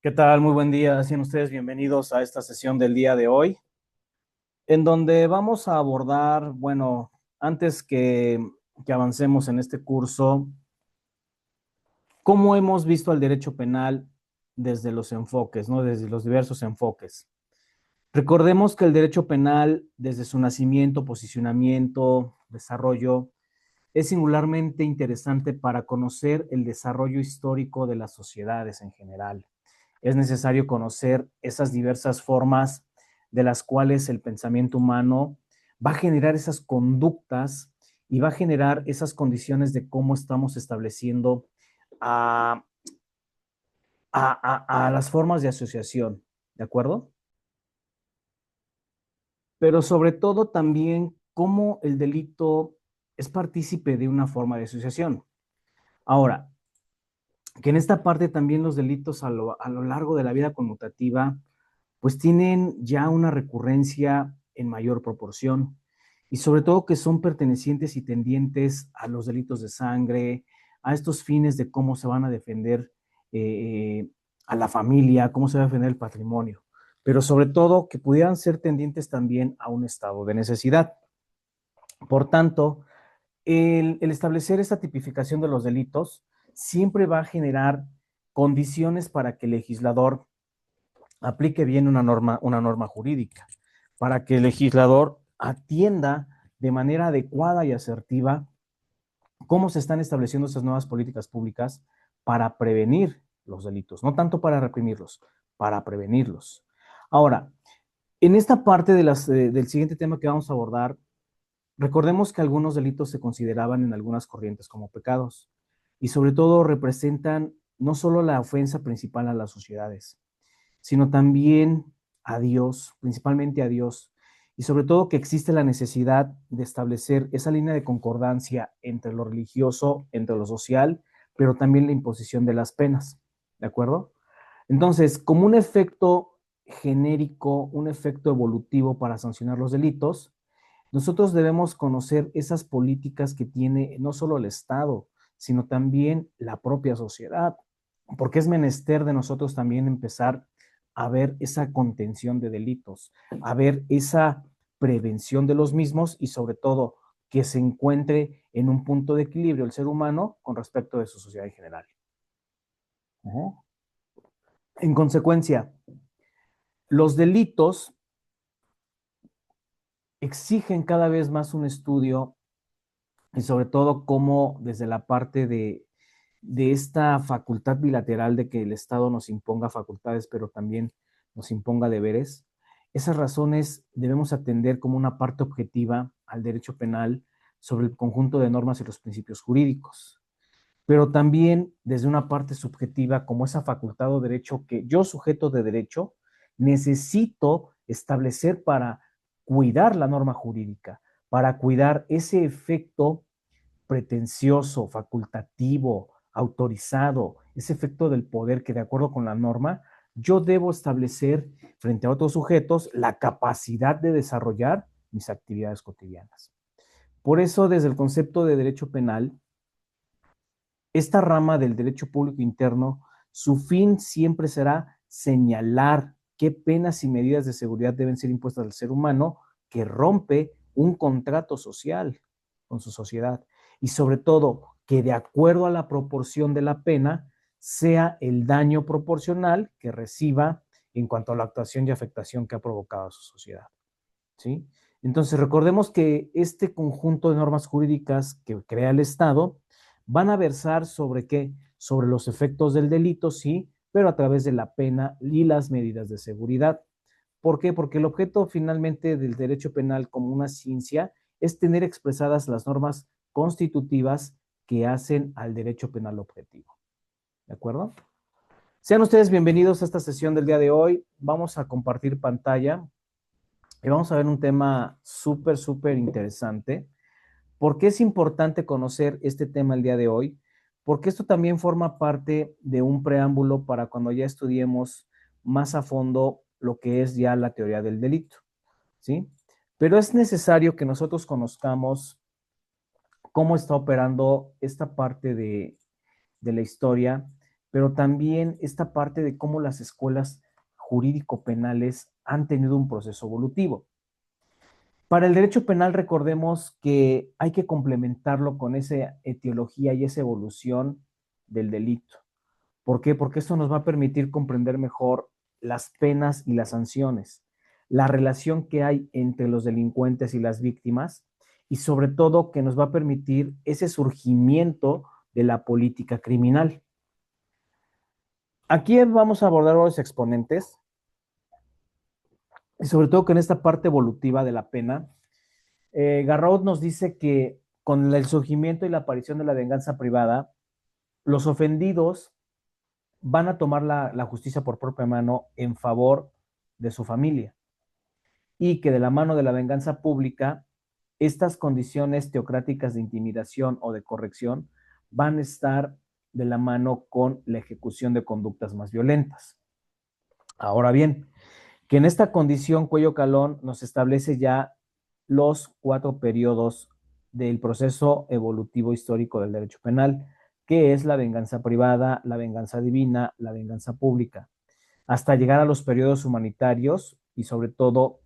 ¿Qué tal? Muy buen día. Sean ustedes bienvenidos a esta sesión del día de hoy, en donde vamos a abordar, bueno, antes que avancemos en este curso, cómo hemos visto al derecho penal desde los enfoques, ¿no? Desde los diversos enfoques. Recordemos que el derecho penal, desde su nacimiento, posicionamiento, desarrollo, es singularmente interesante para conocer el desarrollo histórico de las sociedades en general. Es necesario conocer esas diversas formas de las cuales el pensamiento humano va a generar esas conductas y va a generar esas condiciones de cómo estamos estableciendo a, a las formas de asociación, ¿de acuerdo? Pero sobre todo también cómo el delito es partícipe de una forma de asociación. Ahora, que en esta parte también los delitos a lo largo de la vida conmutativa pues tienen ya una recurrencia en mayor proporción y sobre todo que son pertenecientes y tendientes a los delitos de sangre, a estos fines de cómo se van a defender eh, a la familia, cómo se va a defender el patrimonio, pero sobre todo que pudieran ser tendientes también a un estado de necesidad. Por tanto, el establecer esta tipificación de los delitos siempre va a generar condiciones para que el legislador aplique bien una norma jurídica, para que el legislador atienda de manera adecuada y asertiva cómo se están estableciendo estas nuevas políticas públicas para prevenir los delitos, no tanto para reprimirlos, para prevenirlos. Ahora, en esta parte del siguiente tema que vamos a abordar, recordemos que algunos delitos se consideraban en algunas corrientes como pecados y sobre todo representan no solo la ofensa principal a las sociedades, sino también a Dios, principalmente a Dios, y sobre todo que existe la necesidad de establecer esa línea de concordancia entre lo religioso, entre lo social, pero también la imposición de las penas, ¿de acuerdo? Entonces, como un efecto genérico, un efecto evolutivo para sancionar los delitos, nosotros debemos conocer esas políticas que tiene no solo el Estado, sino también la propia sociedad, porque es menester de nosotros también empezar a ver esa contención de delitos, a ver esa prevención de los mismos y sobre todo que se encuentre en un punto de equilibrio el ser humano con respecto de su sociedad en general. Uh-huh. En consecuencia, los delitos exigen cada vez más un estudio y sobre todo cómo desde la parte de esta facultad bilateral de que el Estado nos imponga facultades, pero también nos imponga deberes, esas razones debemos atender como una parte objetiva al derecho penal sobre el conjunto de normas y los principios jurídicos, pero también desde una parte subjetiva como esa facultad o derecho que yo, sujeto de derecho, necesito establecer para cuidar la norma jurídica, para cuidar ese efecto pretencioso, facultativo, autorizado, ese efecto del poder que de acuerdo con la norma, yo debo establecer frente a otros sujetos la capacidad de desarrollar mis actividades cotidianas. Por eso, desde el concepto de derecho penal, esta rama del derecho público interno, su fin siempre será señalar qué penas y medidas de seguridad deben ser impuestas al ser humano que rompe un contrato social con su sociedad. Y sobre todo, que de acuerdo a la proporción de la pena, sea el daño proporcional que reciba en cuanto a la actuación y afectación que ha provocado a su sociedad. ¿Sí? Entonces, recordemos que este conjunto de normas jurídicas que crea el Estado van a versar sobre qué, sobre los efectos del delito, sí, pero a través de la pena y las medidas de seguridad. ¿Por qué? Porque el objeto finalmente del derecho penal como una ciencia es tener expresadas las normas constitutivas que hacen al derecho penal objetivo. ¿De acuerdo? Sean ustedes bienvenidos a esta sesión del día de hoy. Vamos a compartir pantalla y vamos a ver un tema súper, súper interesante. ¿Por qué es importante conocer este tema el día de hoy? Porque esto también forma parte de un preámbulo para cuando ya estudiemos más a fondo lo que es ya la teoría del delito, ¿sí? Pero es necesario que nosotros conozcamos cómo está operando esta parte de la historia pero también esta parte de cómo las escuelas jurídico-penales han tenido un proceso evolutivo. Para el derecho penal, recordemos que hay que complementarlo con esa etiología y esa evolución del delito. ¿Por qué? Porque esto nos va a permitir comprender mejor las penas y las sanciones, la relación que hay entre los delincuentes y las víctimas, y sobre todo que nos va a permitir ese surgimiento de la política criminal. Aquí vamos a abordar los exponentes, y sobre todo que en esta parte evolutiva de la pena, Garraud nos dice que con el surgimiento y la aparición de la venganza privada, los ofendidos van a tomar la justicia por propia mano en favor de su familia y que de la mano de la venganza pública, estas condiciones teocráticas de intimidación o de corrección van a estar de la mano con la ejecución de conductas más violentas. Ahora bien, que en esta condición Cuello Calón nos establece ya los 4 periodos del proceso evolutivo histórico del derecho penal, que es la venganza privada, la venganza divina, la venganza pública, hasta llegar a los periodos humanitarios y sobre todo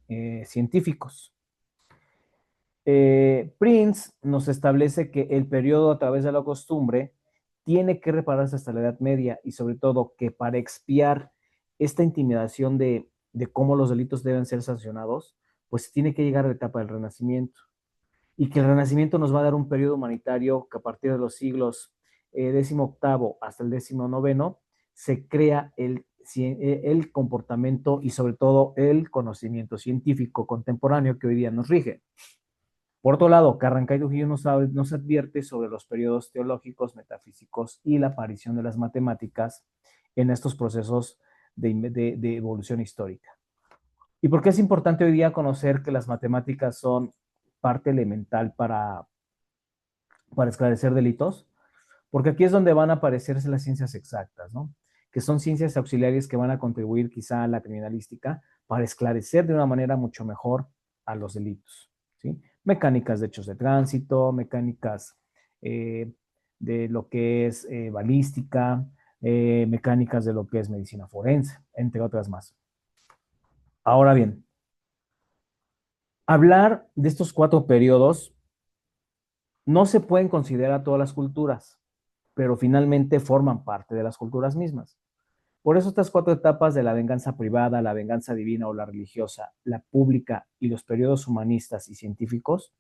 científicos. Prince nos establece que el periodo a través de la costumbre tiene que repararse hasta la Edad Media y sobre todo que para expiar esta intimidación de cómo los delitos deben ser sancionados, pues tiene que llegar a la etapa del Renacimiento. Y que el Renacimiento nos va a dar un periodo humanitario que a partir de los siglos XVIII hasta el XIX se crea el comportamiento y sobre todo el conocimiento científico contemporáneo que hoy día nos rige. Por otro lado, Carrancay Trujillo nos advierte sobre los periodos teológicos, metafísicos y la aparición de las matemáticas en estos procesos de evolución histórica. ¿Y por qué es importante hoy día conocer que las matemáticas son parte elemental para esclarecer delitos? Porque aquí es donde van a aparecerse las ciencias exactas, ¿no? Que son ciencias auxiliares que van a contribuir quizá a la criminalística para esclarecer de una manera mucho mejor a los delitos, ¿sí? Mecánicas de hechos de tránsito, mecánicas de lo que es balística, mecánicas de lo que es medicina forense, entre otras más. Ahora bien, hablar de estos 4 periodos no se pueden considerar todas las culturas, pero finalmente forman parte de las culturas mismas. Por eso estas 4 etapas de la venganza privada, la venganza divina o la religiosa, la pública y los periodos humanistas y científicos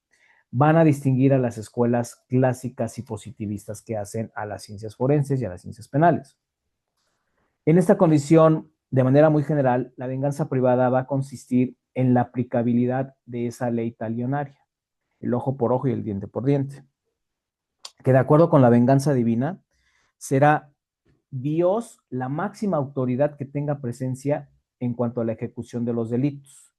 van a distinguir a las escuelas clásicas y positivistas que hacen a las ciencias forenses y a las ciencias penales. En esta condición, de manera muy general, la venganza privada va a consistir en la aplicabilidad de esa ley talionaria, el ojo por ojo y el diente por diente, que de acuerdo con la venganza divina, será Dios la máxima autoridad que tenga presencia en cuanto a la ejecución de los delitos.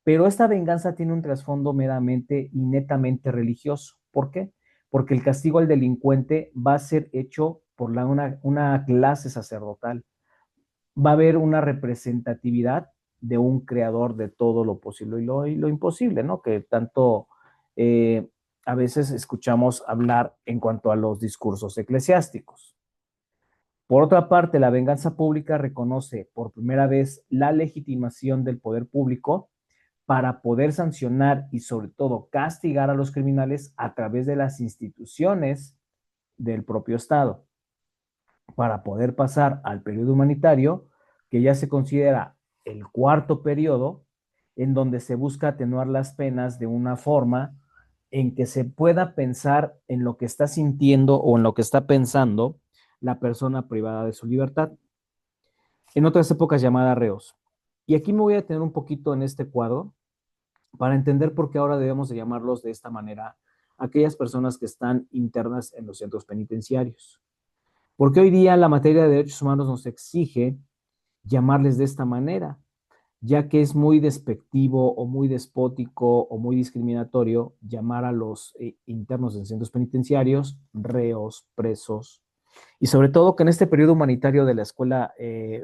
Pero esta venganza tiene un trasfondo meramente y netamente religioso. ¿Por qué? Porque el castigo al delincuente va a ser hecho por una clase sacerdotal. Va a haber una representatividad de un creador de todo lo posible y lo imposible, ¿no? Que tanto a veces escuchamos hablar en cuanto a los discursos eclesiásticos. Por otra parte, la venganza pública reconoce por primera vez la legitimación del poder público para poder sancionar y sobre todo castigar a los criminales a través de las instituciones del propio Estado, para poder pasar al periodo humanitario, que ya se considera el 4.º periodo, en donde se busca atenuar las penas de una forma en que se pueda pensar en lo que está sintiendo o en lo que está pensando la persona privada de su libertad, en otras épocas llamada reos. Y aquí me voy a detener un poquito en este cuadro para entender por qué ahora debemos de llamarlos de esta manera aquellas personas que están internas en los centros penitenciarios. Porque hoy día la materia de derechos humanos nos exige llamarles de esta manera, ya que es muy despectivo o muy despótico o muy discriminatorio llamar a los internos en centros penitenciarios reos, presos, y sobre todo que en este periodo humanitario de la escuela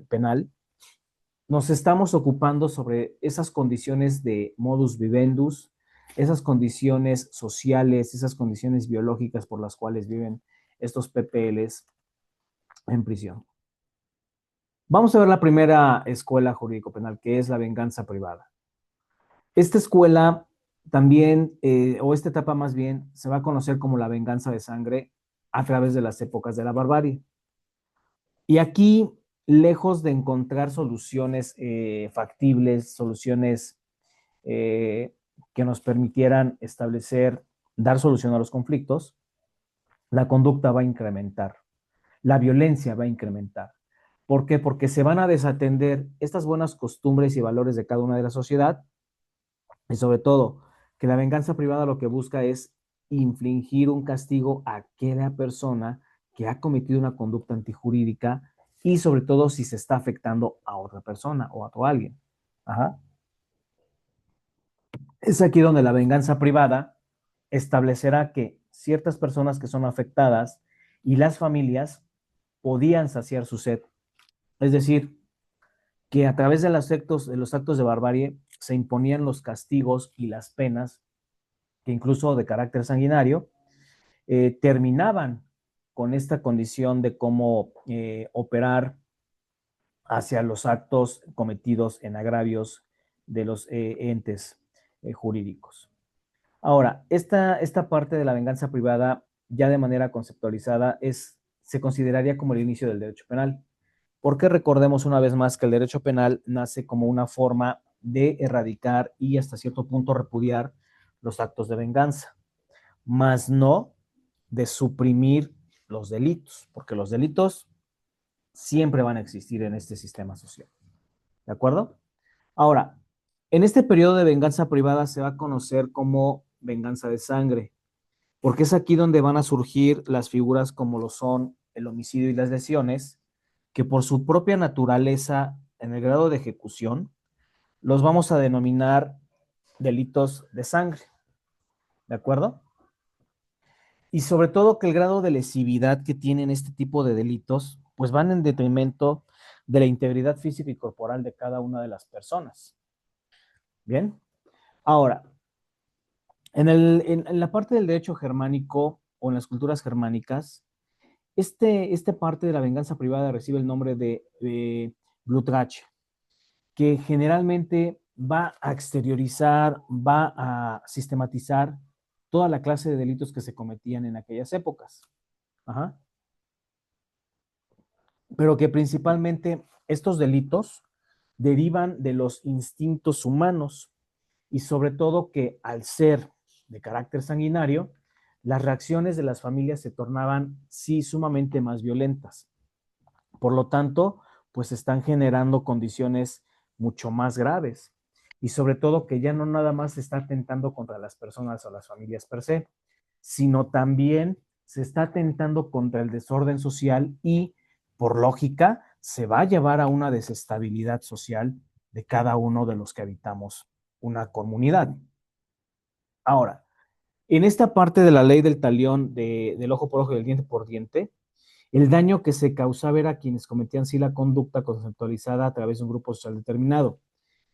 penal nos estamos ocupando sobre esas condiciones de modus vivendus, esas condiciones sociales, esas condiciones biológicas por las cuales viven estos PPLs en prisión. Vamos a ver la primera escuela jurídico-penal, que es la venganza privada. Esta escuela también, o esta etapa más bien, se va a conocer como la venganza de sangre a través de las épocas de la barbarie. Y aquí, lejos de encontrar soluciones factibles, soluciones eh, que nos permitieran establecer, dar solución a los conflictos, la conducta va a incrementar, la violencia va a incrementar. ¿Por qué? Porque se van a desatender estas buenas costumbres y valores de cada una de la sociedad y sobre todo que la venganza privada lo que busca es infligir un castigo a aquella persona que ha cometido una conducta antijurídica y sobre todo si se está afectando a otra persona o a otro alguien. Ajá. Es aquí donde la venganza privada establecerá que ciertas personas que son afectadas y las familias podían saciar su sed. Es decir, que a través de los actos de barbarie se imponían los castigos y las penas, que incluso de carácter sanguinario, terminaban con esta condición de cómo operar hacia los actos cometidos en agravios de los entes jurídicos. Ahora, esta parte de la venganza privada, ya de manera conceptualizada, se consideraría como el inicio del derecho penal. Porque recordemos una vez más que el derecho penal nace como una forma de erradicar y hasta cierto punto repudiar los actos de venganza, más no de suprimir los delitos, porque los delitos siempre van a existir en este sistema social. ¿De acuerdo? Ahora, en este periodo de venganza privada se va a conocer como venganza de sangre, porque es aquí donde van a surgir las figuras como lo son el homicidio y las lesiones, que por su propia naturaleza en el grado de ejecución los vamos a denominar delitos de sangre, ¿de acuerdo? Y sobre todo que el grado de lesividad que tienen este tipo de delitos, pues van en detrimento de la integridad física y corporal de cada una de las personas. Bien, ahora, en la parte del derecho germánico o en las culturas germánicas, esta parte de la venganza privada recibe el nombre de Blutrache, que generalmente va a exteriorizar, va a sistematizar toda la clase de delitos que se cometían en aquellas épocas. Ajá. Pero que principalmente estos delitos derivan de los instintos humanos y sobre todo que al ser de carácter sanguinario, las reacciones de las familias se tornaban sí sumamente más violentas. Por lo tanto, pues están generando condiciones mucho más graves y sobre todo que ya no nada más se está atentando contra las personas o las familias per se, sino también se está atentando contra el desorden social y, por lógica, se va a llevar a una desestabilidad social de cada uno de los que habitamos una comunidad. Ahora, en esta parte de la ley del talión del ojo por ojo y del diente por diente, el daño que se causaba era a quienes cometían sí la conducta conceptualizada a través de un grupo social determinado.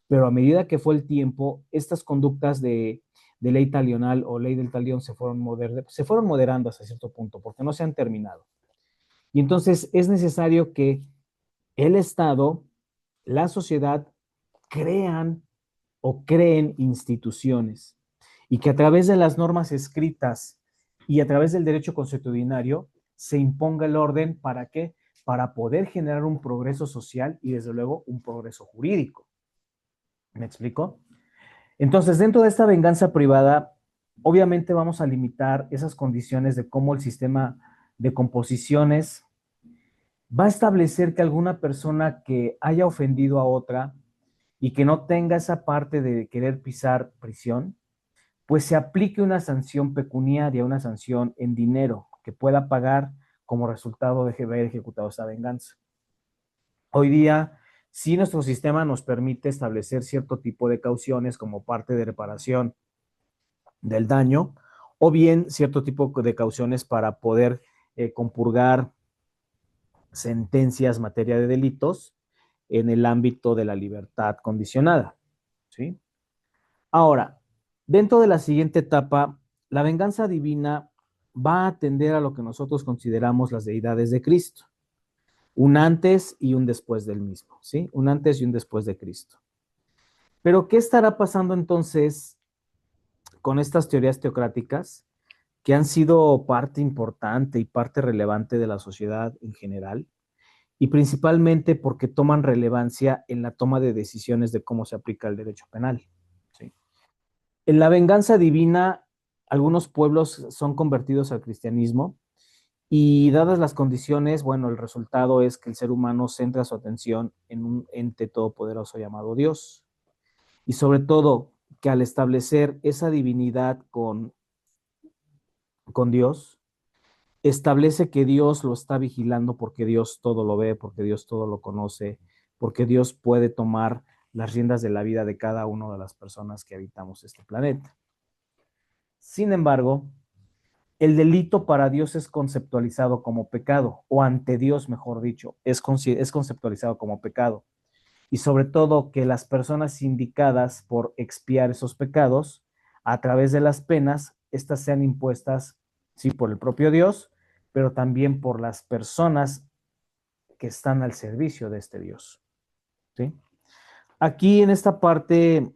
Pero a medida que fue el tiempo, estas conductas de ley talional o ley del talión se fueron moderando hasta cierto punto, porque no se han terminado. Y entonces es necesario que el Estado, la sociedad, crean o creen instituciones y que a través de las normas escritas y a través del derecho consuetudinario se imponga el orden. ¿Para qué? Para poder generar un progreso social y desde luego un progreso jurídico. ¿Me explico? Entonces, dentro de esta venganza privada, obviamente vamos a limitar esas condiciones de cómo el sistema de composiciones va a establecer que alguna persona que haya ofendido a otra y que no tenga esa parte de querer pisar prisión, pues se aplique una sanción pecuniaria, una sanción en dinero que pueda pagar como resultado de haber ejecutado esa venganza. Hoy día, sí, nuestro sistema nos permite establecer cierto tipo de cauciones como parte de reparación del daño, o bien cierto tipo de cauciones para poder compurgar sentencias en materia de delitos en el ámbito de la libertad condicionada. ¿Sí? Ahora, dentro de la siguiente etapa, la venganza divina va a atender a lo que nosotros consideramos las deidades de Cristo. un antes y un después del mismo, ¿sí? Un antes y un después de Cristo. Pero, ¿qué estará pasando entonces con estas teorías teocráticas que han sido parte importante y parte relevante de la sociedad en general? Y principalmente porque toman relevancia en la toma de decisiones de cómo se aplica el derecho penal, ¿sí? En la venganza divina, algunos pueblos son convertidos al cristianismo y dadas las condiciones, bueno, el resultado es que el ser humano centra su atención en un ente todopoderoso llamado Dios. Y sobre todo, que al establecer esa divinidad con Dios, establece que Dios lo está vigilando porque Dios todo lo ve, porque Dios todo lo conoce, porque Dios puede tomar las riendas de la vida de cada una de las personas que habitamos este planeta. Sin embargo, el delito para Dios es conceptualizado como pecado, o ante Dios, mejor dicho, es conceptualizado como pecado. Y sobre todo que las personas indicadas por expiar esos pecados, a través de las penas, estas sean impuestas, sí, por el propio Dios, pero también por las personas que están al servicio de este Dios, ¿sí? Aquí en esta parte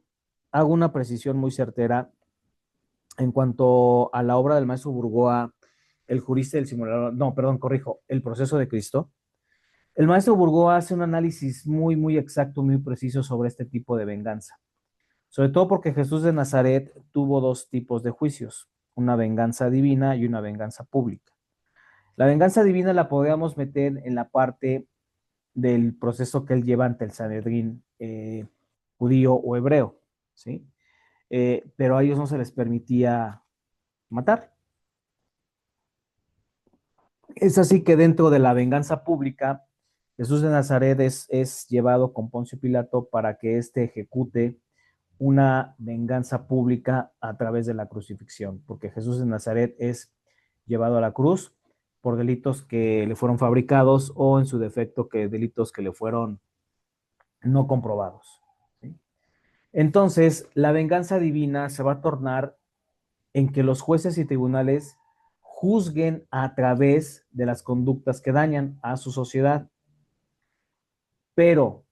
hago una precisión muy certera en cuanto a la obra del maestro Burgoa, El jurista del simulador, no, perdón, corrijo, El proceso de Cristo. El maestro Burgoa hace un análisis muy, muy exacto, muy preciso sobre este tipo de venganza. Sobre todo porque Jesús de Nazaret tuvo dos tipos de juicios, una venganza divina y una venganza pública. La venganza divina la podríamos meter en la parte del proceso que él lleva ante el Sanedrín judío o hebreo, ¿sí? Pero a ellos no se les permitía matar. Es así que dentro de la venganza pública, Jesús de Nazaret es llevado con Poncio Pilato para que éste ejecute una venganza pública a través de la crucifixión, porque Jesús de Nazaret es llevado a la cruz por delitos que le fueron fabricados o en su defecto que delitos que le fueron no comprobados, ¿sí? Entonces, la venganza divina se va a tornar en que los jueces y tribunales juzguen a través de las conductas que dañan a su sociedad, pero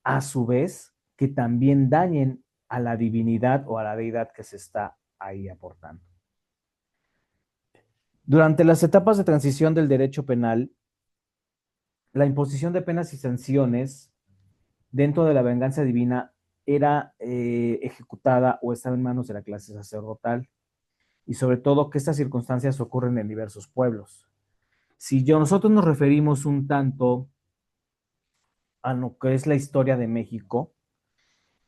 a su vez que también dañen a la divinidad o a la deidad que se está ahí aportando. Durante las etapas de transición del derecho penal, la imposición de penas y sanciones dentro de la venganza divina era ejecutada o estaba en manos de la clase sacerdotal, y sobre todo que estas circunstancias ocurren en diversos pueblos. Si nosotros nos referimos un tanto a lo que es la historia de México,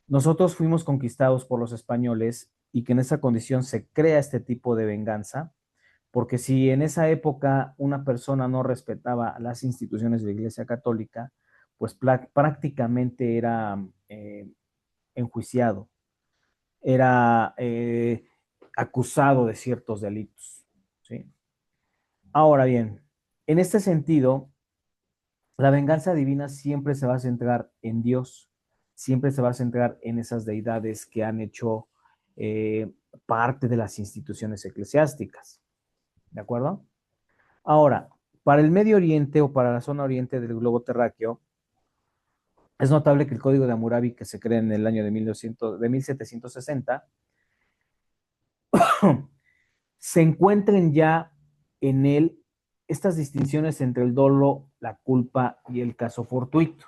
nosotros fuimos conquistados por los españoles y que en esa condición se crea este tipo de venganza, porque si en esa época una persona no respetaba las instituciones de la Iglesia Católica, pues prácticamente era enjuiciado, era acusado de ciertos delitos, ¿sí? Ahora bien, en este sentido, la venganza divina siempre se va a centrar en Dios, siempre se va a centrar en esas deidades que han hecho eh, parte de las instituciones eclesiásticas, ¿de acuerdo? Ahora, para el Medio Oriente o para la zona oriente del globo terráqueo, es notable que el Código de Hammurabi, que se crea en el año de 1760, se encuentren ya en él estas distinciones entre el dolo, la culpa y el caso fortuito,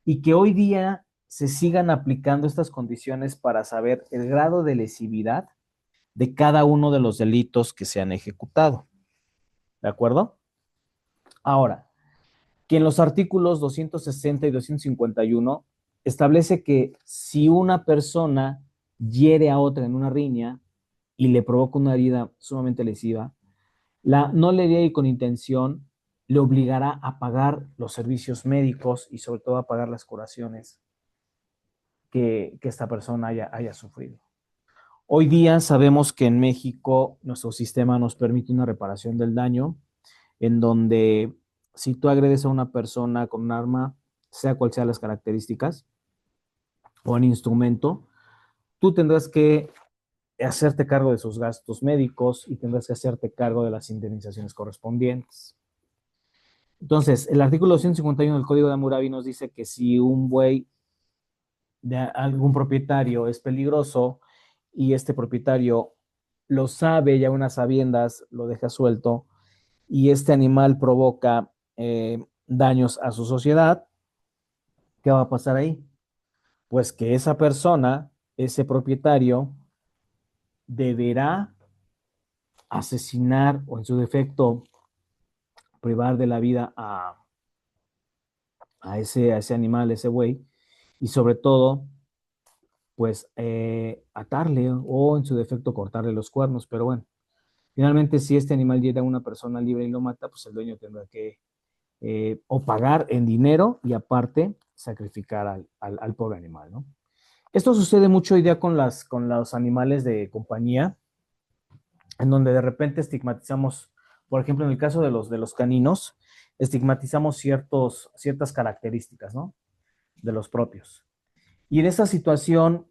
y que hoy día se sigan aplicando estas condiciones para saber el grado de lesividad de cada uno de los delitos que se han ejecutado. ¿De acuerdo? Ahora, que en los artículos 260 y 251 establece que si una persona hiere a otra en una riña y le provoca una herida sumamente lesiva, la no leería y con intención le obligará a pagar los servicios médicos y sobre todo a pagar las curaciones que esta persona haya sufrido. Hoy día sabemos que en México nuestro sistema nos permite una reparación del daño, en donde si tú agredes a una persona con un arma, sea cual sean las características, o un instrumento, tú tendrás que hacerte cargo de sus gastos médicos y tendrás que hacerte cargo de las indemnizaciones correspondientes. Entonces, el artículo 251 del Código de Hammurabi nos dice que si un buey de algún propietario es peligroso y este propietario lo sabe, ya unas sabiendas lo deja suelto y este animal provoca daños a su sociedad, ¿qué va a pasar ahí? Pues que esa persona, ese propietario, deberá asesinar o en su defecto privar de la vida a ese animal, ese buey, y sobre todo, pues atarle o en su defecto cortarle los cuernos. Pero bueno, finalmente si este animal llega a una persona libre y lo mata, pues el dueño tendrá que o pagar en dinero y aparte sacrificar al pobre animal, ¿no? Esto sucede mucho hoy día con los animales de compañía, en donde de repente estigmatizamos, por ejemplo, en el caso de los caninos, estigmatizamos ciertas características, ¿no? De los propios. Y en esa situación,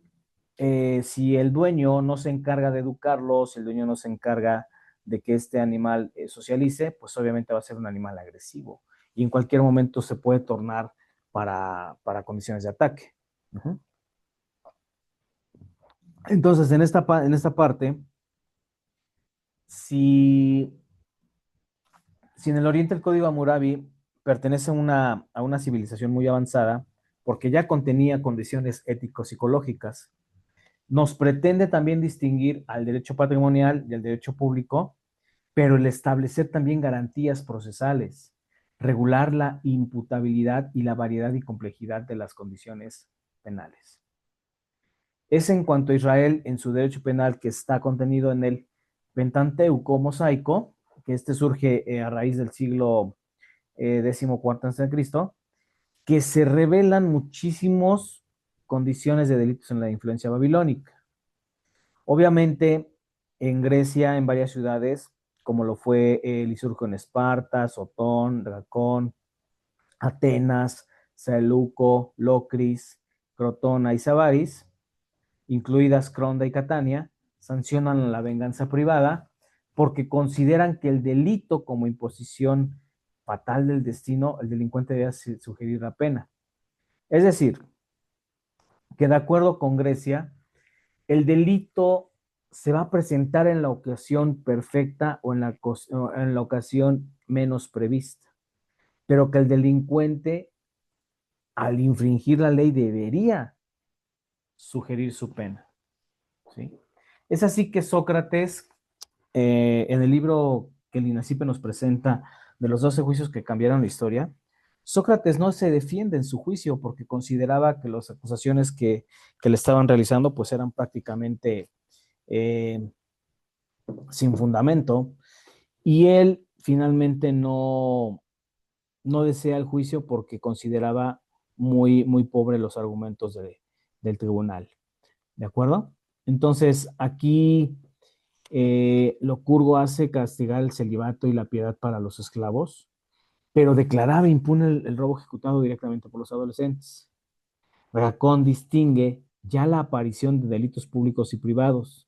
si el dueño no se encarga de educarlo, si el dueño no se encarga de que este animal socialice, pues obviamente va a ser un animal agresivo y en cualquier momento se puede tornar para condiciones de ataque. Uh -huh. Entonces, en esta parte, si, si en el Oriente el código Hammurabi pertenece a una civilización muy avanzada, porque ya contenía condiciones ético-psicológicas, nos pretende también distinguir al derecho patrimonial y al derecho público, pero el establecer también garantías procesales, regular la imputabilidad y la variedad y complejidad de las condiciones penales. Es en cuanto a Israel en su derecho penal que está contenido en el Pentateuco mosaico, que este surge a raíz del siglo XIV a.C., que se revelan muchísimas condiciones de delitos en la influencia babilónica. Obviamente, en Grecia, en varias ciudades, como lo fue Lisurgo en Esparta, Sotón, Dracón, Atenas, Seleuco, Locris, Crotona y Sabaris, incluidas Cronda y Catania, sancionan la venganza privada porque consideran que el delito como imposición fatal del destino, el delincuente debe sugerir la pena. Es decir, que de acuerdo con Grecia, el delito se va a presentar en la ocasión perfecta o en la ocasión menos prevista, pero que el delincuente, al infringir la ley, debería sugerir su pena. ¿Sí? Es así que Sócrates, en el libro que el INACIPE nos presenta de los 12 juicios que cambiaron la historia, Sócrates no se defiende en su juicio porque consideraba que las acusaciones que le estaban realizando pues eran prácticamente eh, sin fundamento y él finalmente no desea el juicio porque consideraba muy pobre los argumentos del tribunal. ¿De acuerdo? Entonces, aquí Locurgo hace castigar el celibato y la piedad para los esclavos, pero declaraba impune el robo ejecutado directamente por los adolescentes. Racón distingue ya la aparición de delitos públicos y privados.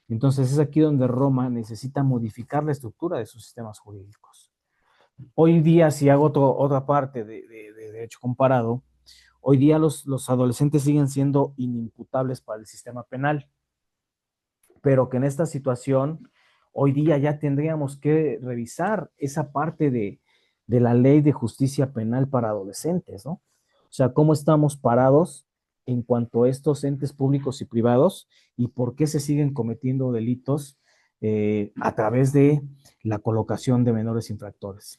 Entonces es aquí donde Roma necesita modificar la estructura de sus sistemas jurídicos. Hoy día, si hago otra parte de derecho comparado, hoy día los adolescentes siguen siendo inimputables para el sistema penal, pero que en esta situación, hoy día ya tendríamos que revisar esa parte de la ley de justicia penal para adolescentes, ¿no? O sea, cómo estamos parados en cuanto a estos entes públicos y privados y por qué se siguen cometiendo delitos a través de la colocación de menores infractores.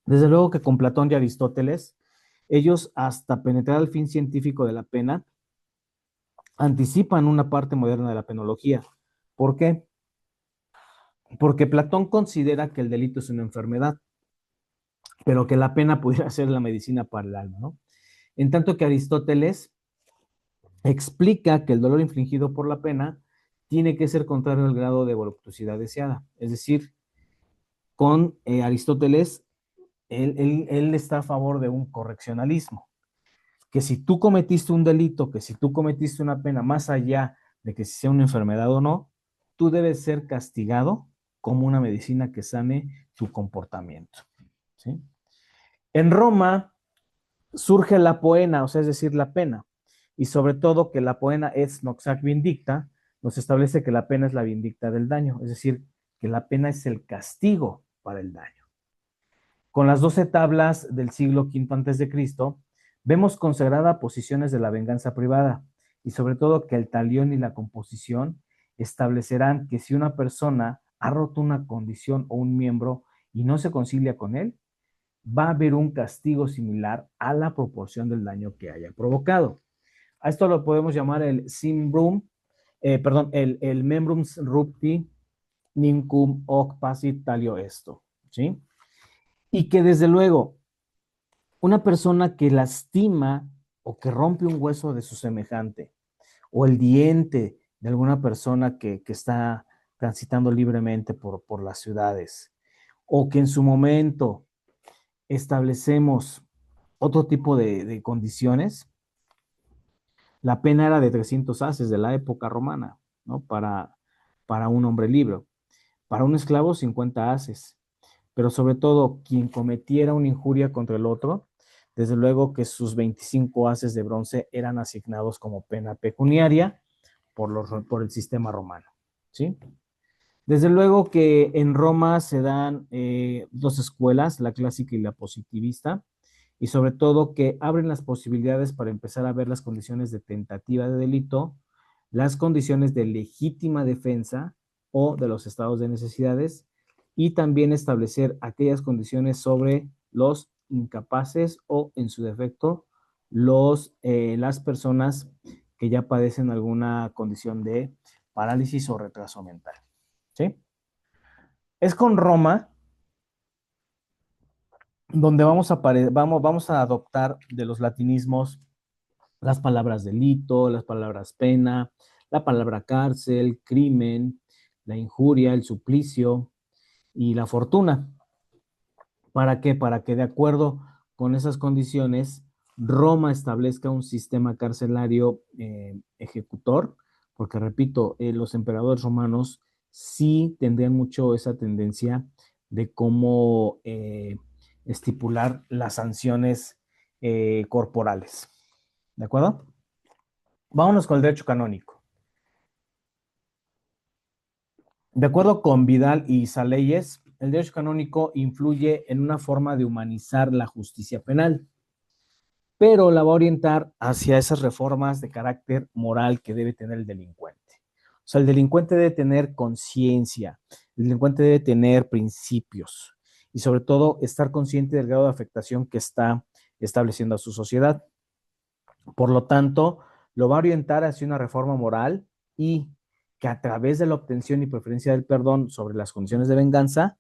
Desde luego que con Platón y Aristóteles, ellos hasta penetrar el fin científico de la pena, anticipan una parte moderna de la penología. ¿Por qué? Porque Platón considera que el delito es una enfermedad, pero que la pena pudiera ser la medicina para el alma, ¿no? En tanto que Aristóteles explica que el dolor infligido por la pena tiene que ser contrario al grado de voluptuosidad deseada. Es decir, con Aristóteles, él está a favor de un correccionalismo, que si tú cometiste un delito, que si tú cometiste una pena más allá de que si sea una enfermedad o no, tú debes ser castigado como una medicina que sane tu comportamiento. ¿Sí? En Roma surge la poena, o sea, es decir, la pena, y sobre todo que la poena es nox ac vindicta, nos establece que la pena es la vindicta del daño, es decir, que la pena es el castigo para el daño. Con las 12 tablas del siglo V antes de Cristo, vemos consagrada posiciones de la venganza privada y sobre todo que el talión y la composición establecerán que si una persona ha roto una condición o un miembro y no se concilia con él, va a haber un castigo similar a la proporción del daño que haya provocado. A esto lo podemos llamar el simbrum, el membrum rupti nincum hoc pasit talio esto, ¿sí? Y que desde luego, una persona que lastima o que rompe un hueso de su semejante, o el diente de alguna persona que está transitando libremente por las ciudades, o que en su momento establecemos otro tipo de condiciones, la pena era de 300 haces de la época romana, ¿no? Para un hombre libre. Para un esclavo, 50 haces. Pero sobre todo, quien cometiera una injuria contra el otro, desde luego que sus 25 haces de bronce eran asignados como pena pecuniaria por el sistema romano, ¿sí? Desde luego que en Roma se dan dos escuelas, la clásica y la positivista, y sobre todo que abren las posibilidades para empezar a ver las condiciones de tentativa de delito, las condiciones de legítima defensa o de los estados de necesidades, y también establecer aquellas condiciones sobre los incapaces o, en su defecto, las personas que ya padecen alguna condición de parálisis o retraso mental. ¿Sí? Es con Roma donde vamos a adoptar de los latinismos las palabras delito, las palabras pena, la palabra cárcel, crimen, la injuria, el suplicio y la fortuna. ¿Para qué? Para que de acuerdo con esas condiciones, Roma establezca un sistema carcelario ejecutor, porque repito, los emperadores romanos sí tendrían mucho esa tendencia de cómo estipular las sanciones corporales. ¿De acuerdo? Vámonos con el derecho canónico. De acuerdo con Vidal y Saleyes, el derecho canónico influye en una forma de humanizar la justicia penal, pero la va a orientar hacia esas reformas de carácter moral que debe tener el delincuente. O sea, el delincuente debe tener conciencia, el delincuente debe tener principios y sobre todo estar consciente del grado de afectación que está estableciendo a su sociedad. Por lo tanto, lo va a orientar hacia una reforma moral y que a través de la obtención y preferencia del perdón sobre las condiciones de venganza,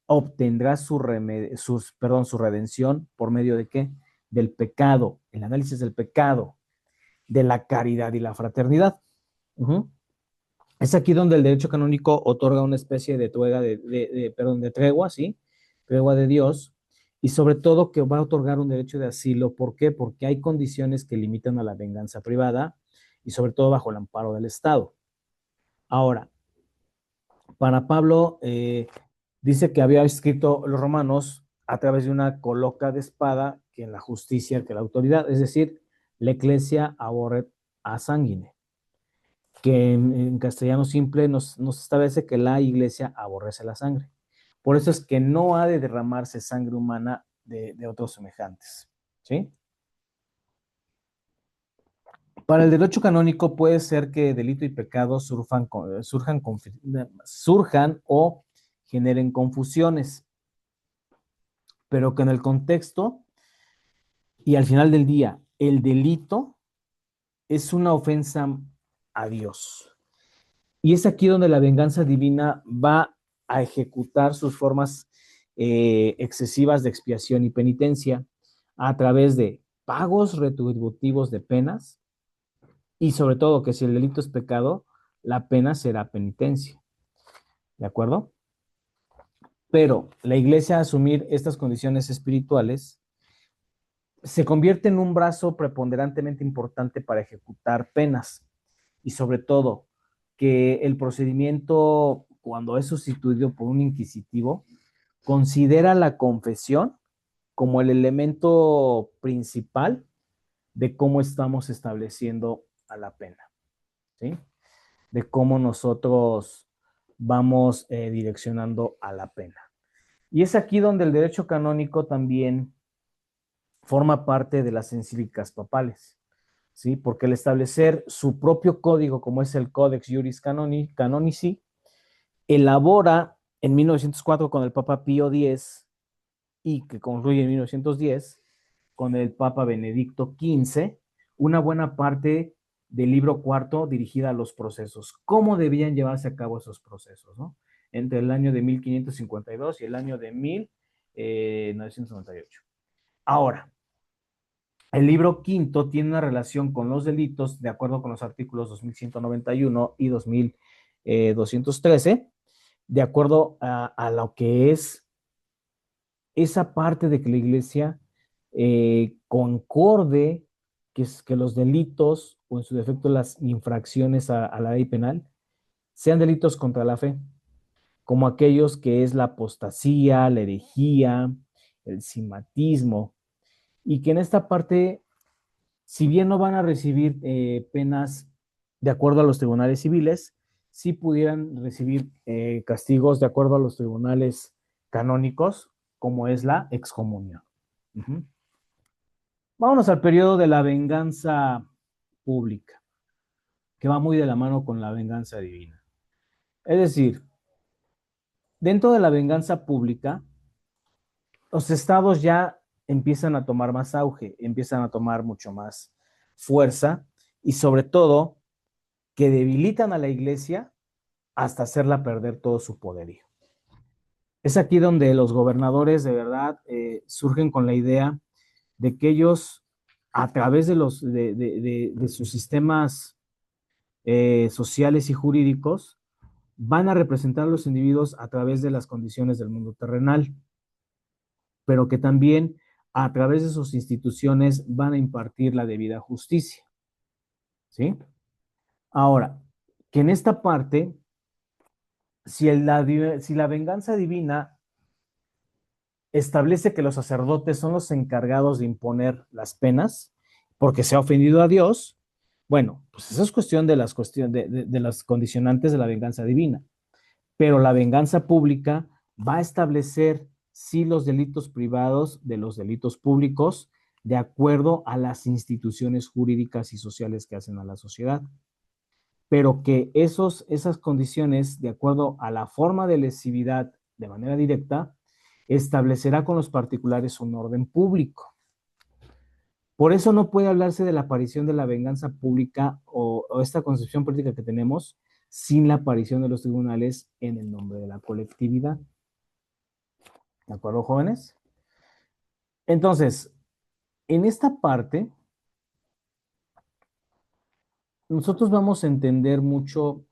obtendrá su redención por medio de qué? Del pecado, el análisis del pecado, de la caridad y la fraternidad. Es aquí donde el derecho canónico otorga una especie de tregua, ¿sí? Tregua de Dios, y sobre todo que va a otorgar un derecho de asilo. ¿Por qué? Porque hay condiciones que limitan a la venganza privada y sobre todo bajo el amparo del Estado. Ahora, para Pablo, dice que había escrito los romanos a través de una coloca de espada que en la justicia, que la autoridad, es decir, la Ecclesia aborret a sanguine, que en castellano simple nos establece que la iglesia aborrece la sangre. Por eso es que no ha de derramarse sangre humana de otros semejantes. ¿Sí? Para el derecho canónico puede ser que delito y pecado surjan o generen confusiones, pero que en el contexto y al final del día, el delito es una ofensa a Dios. Y es aquí donde la venganza divina va a ejecutar sus formas excesivas de expiación y penitencia a través de pagos retributivos de penas y sobre todo que si el delito es pecado, la pena será penitencia. ¿De acuerdo? Pero la iglesia, al asumir estas condiciones espirituales, se convierte en un brazo preponderantemente importante para ejecutar penas y sobre todo que el procedimiento, cuando es sustituido por un inquisitivo, considera la confesión como el elemento principal de cómo estamos estableciendo a la pena, ¿sí? De cómo nosotros vamos direccionando a la pena. Y es aquí donde el derecho canónico también forma parte de las encíclicas papales, ¿sí? Porque el establecer su propio código, como es el Codex Juris Canonici, elabora en 1904 con el Papa Pío X y que concluye en 1910 con el Papa Benedicto XV, una buena parte del libro cuarto dirigida a los procesos. ¿Cómo debían llevarse a cabo esos procesos, ¿no? Entre el año de 1552 y el año de 1998. Ahora, el libro quinto tiene una relación con los delitos, de acuerdo con los artículos 2191 y 2213, de acuerdo a lo que es esa parte de que la iglesia concorde que los delitos, o en su defecto las infracciones a la ley penal, sean delitos contra la fe, como aquellos que es la apostasía, la herejía, el cimatismo, y que en esta parte, si bien no van a recibir penas de acuerdo a los tribunales civiles, sí pudieran recibir castigos de acuerdo a los tribunales canónicos, como es la excomunión. Uh-huh. Vámonos al periodo de la venganza pública, que va muy de la mano con la venganza divina. Es decir, dentro de la venganza pública, los estados ya empiezan a tomar más auge, empiezan a tomar mucho más fuerza y sobre todo que debilitan a la iglesia hasta hacerla perder todo su poderío. Es aquí donde los gobernadores de verdad surgen con la idea de que ellos, a través de sus sistemas sociales y jurídicos, van a representar a los individuos a través de las condiciones del mundo terrenal, pero que también a través de sus instituciones van a impartir la debida justicia. ¿Sí? Ahora, que en esta parte, si la venganza divina establece que los sacerdotes son los encargados de imponer las penas porque se ha ofendido a Dios, bueno, pues eso es cuestión de de las condicionantes de la venganza divina. Pero la venganza pública va a establecer sí los delitos privados de los delitos públicos de acuerdo a las instituciones jurídicas y sociales que hacen a la sociedad. Pero que esas condiciones, de acuerdo a la forma de lesividad de manera directa, establecerá con los particulares un orden público. Por eso no puede hablarse de la aparición de la venganza pública o esta concepción política que tenemos sin la aparición de los tribunales en el nombre de la colectividad. ¿De acuerdo, jóvenes? Entonces, en esta parte, nosotros vamos a entender mucho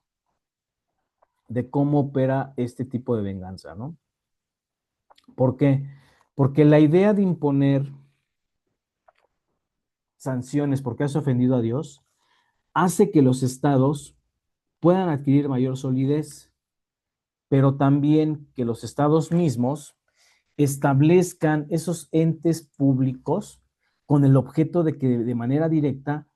de cómo opera este tipo de venganza, ¿no? ¿Por qué? Porque la idea de imponer sanciones porque has ofendido a Dios hace que los estados puedan adquirir mayor solidez, pero también que los estados mismos establezcan esos entes públicos con el objeto de que de manera directa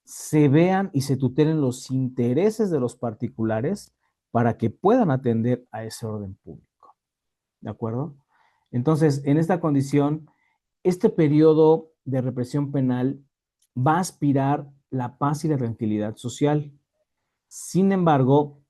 se vean y se tutelen los intereses de los particulares para que puedan atender a ese orden público. ¿De acuerdo? Entonces, en esta condición, este periodo de represión penal va a aspirar la paz y la tranquilidad social. Sin embargo,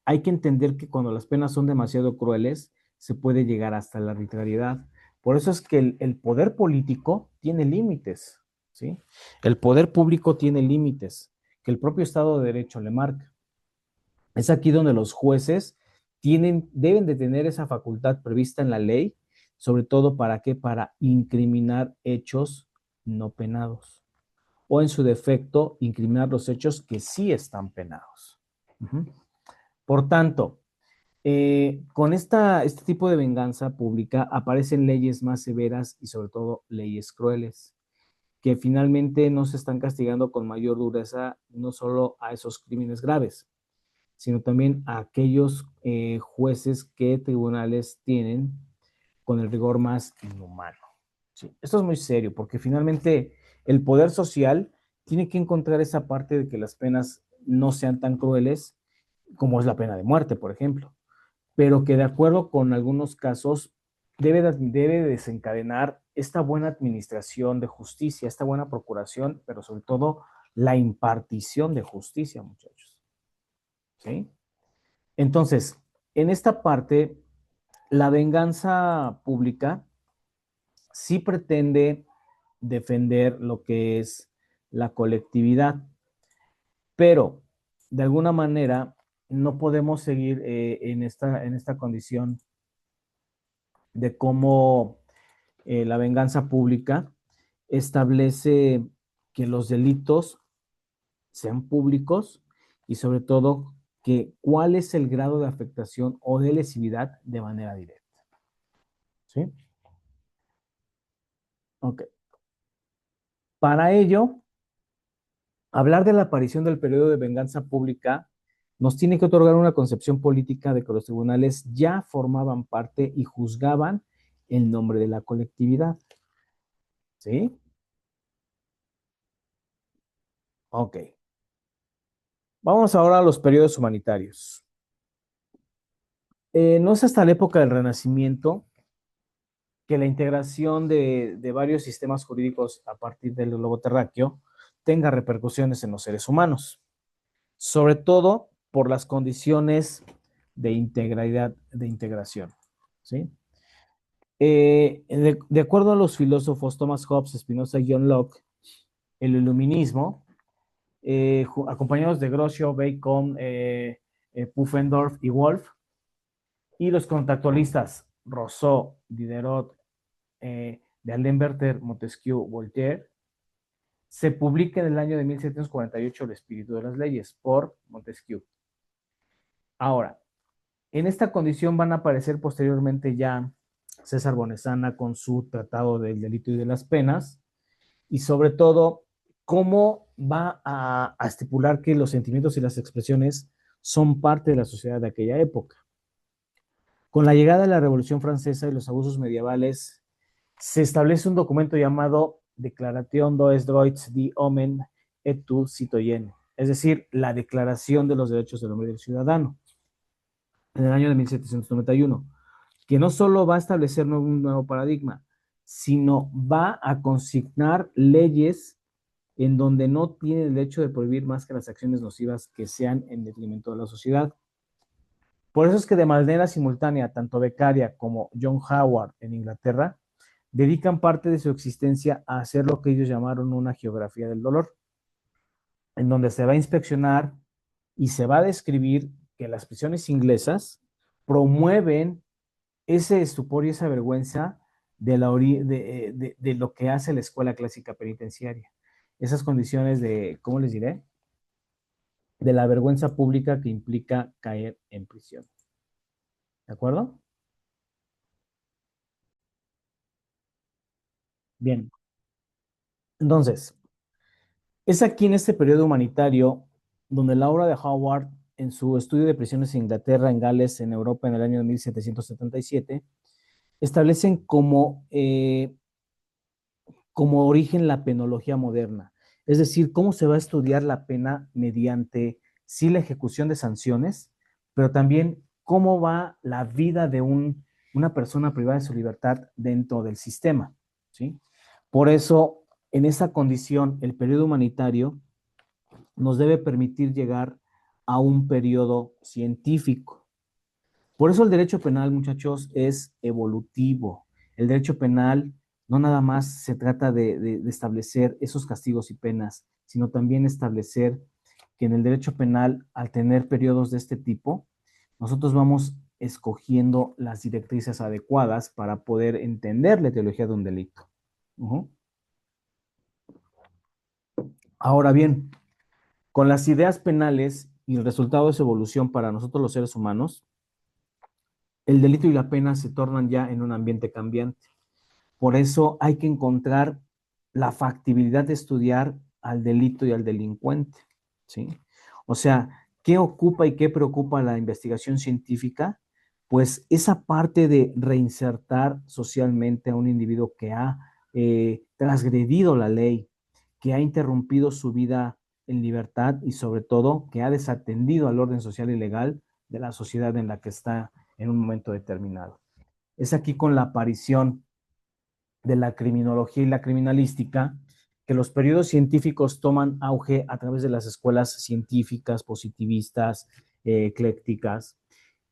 hay que entender que cuando las penas son demasiado crueles, se puede llegar hasta la arbitrariedad. Por eso es que el poder político tiene límites, ¿sí? El poder público tiene límites que el propio Estado de Derecho le marca. Es aquí donde los jueces deben de tener esa facultad prevista en la ley, sobre todo para qué, para incriminar hechos no penados o en su defecto incriminar los hechos que sí están penados. Uh-huh. Por tanto, con este tipo de venganza pública aparecen leyes más severas y sobre todo leyes crueles, que finalmente no se están castigando con mayor dureza no solo a esos crímenes graves, sino también a aquellos jueces que tribunales tienen con el rigor más inhumano. Sí, esto es muy serio porque finalmente el poder social tiene que encontrar esa parte de que las penas no sean tan crueles como es la pena de muerte, por ejemplo, pero que de acuerdo con algunos casos debe desencadenar esta buena administración de justicia, esta buena procuración, pero sobre todo la impartición de justicia, muchachos. ¿Sí? Entonces, en esta parte, la venganza pública sí pretende defender lo que es la colectividad, pero de alguna manera no podemos seguir en esta condición de cómo la venganza pública establece que los delitos sean públicos y sobre todo que cuál es el grado de afectación o de lesividad de manera directa. ¿Sí? Ok. Para ello, hablar de la aparición del periodo de venganza pública nos tiene que otorgar una concepción política de que los tribunales ya formaban parte y juzgaban en nombre de la colectividad. ¿Sí? Ok. Vamos ahora a los periodos humanitarios. No es hasta la época del Renacimiento que la integración de varios sistemas jurídicos a partir del globo terráqueo tenga repercusiones en los seres humanos, sobre todo por las condiciones de integralidad, de integración. ¿Sí? De acuerdo a los filósofos Thomas Hobbes, Spinoza y John Locke, el iluminismo, acompañados de Grocio, Bacon, Pufendorf y Wolff, y los contractualistas Rousseau, Diderot, de Alembert, Montesquieu, Voltaire, se publica en el año de 1748 El espíritu de las leyes por Montesquieu. Ahora, en esta condición van a aparecer posteriormente ya César Bonesana con su Tratado del Delito y de las Penas, y sobre todo cómo va a estipular que los sentimientos y las expresiones son parte de la sociedad de aquella época. Con la llegada de la Revolución Francesa y los abusos medievales, se establece un documento llamado Declaration des droits de l'homme et du citoyen, es decir, la Declaración de los Derechos del Hombre y del Ciudadano, en el año de 1791, que no solo va a establecer un nuevo paradigma, sino va a consignar leyes en donde no tiene el derecho de prohibir más que las acciones nocivas que sean en detrimento de la sociedad. Por eso es que de manera simultánea, tanto Beccaria como John Howard en Inglaterra dedican parte de su existencia a hacer lo que ellos llamaron una geografía del dolor, en donde se va a inspeccionar y se va a describir que las prisiones inglesas promueven ese estupor y esa vergüenza de lo que hace la escuela clásica penitenciaria. Esas condiciones de, ¿cómo les diré? De la vergüenza pública que implica caer en prisión. ¿De acuerdo? Bien. Entonces, es aquí en este periodo humanitario donde la obra de Howard, en su estudio de prisiones en Inglaterra, en Gales, en Europa, en el año de 1777, establecen como origen la penología moderna. Es decir, cómo se va a estudiar la pena mediante, sí, la ejecución de sanciones, pero también cómo va la vida de una persona privada de su libertad dentro del sistema. ¿Sí? Por eso, en esa condición, el periodo humanitario nos debe permitir llegar a un periodo científico. Por eso el derecho penal, muchachos, es evolutivo. El derecho penal no nada más se trata de establecer esos castigos y penas, sino también establecer que en el derecho penal, al tener periodos de este tipo, nosotros vamos escogiendo las directrices adecuadas para poder entender la etiología de un delito. Ahora bien, con las ideas penales y el resultado de su evolución para nosotros los seres humanos, el delito y la pena se tornan ya en un ambiente cambiante. Por eso hay que encontrar la factibilidad de estudiar al delito y al delincuente, ¿sí? O sea, ¿qué ocupa y qué preocupa la investigación científica? Pues esa parte de reinsertar socialmente a un individuo que ha transgredido la ley, que ha interrumpido su vida en libertad y sobre todo que ha desatendido al orden social y legal de la sociedad en la que está en un momento determinado. Es aquí con la aparición de la criminología y la criminalística que los periodos científicos toman auge a través de las escuelas científicas, positivistas, eclécticas,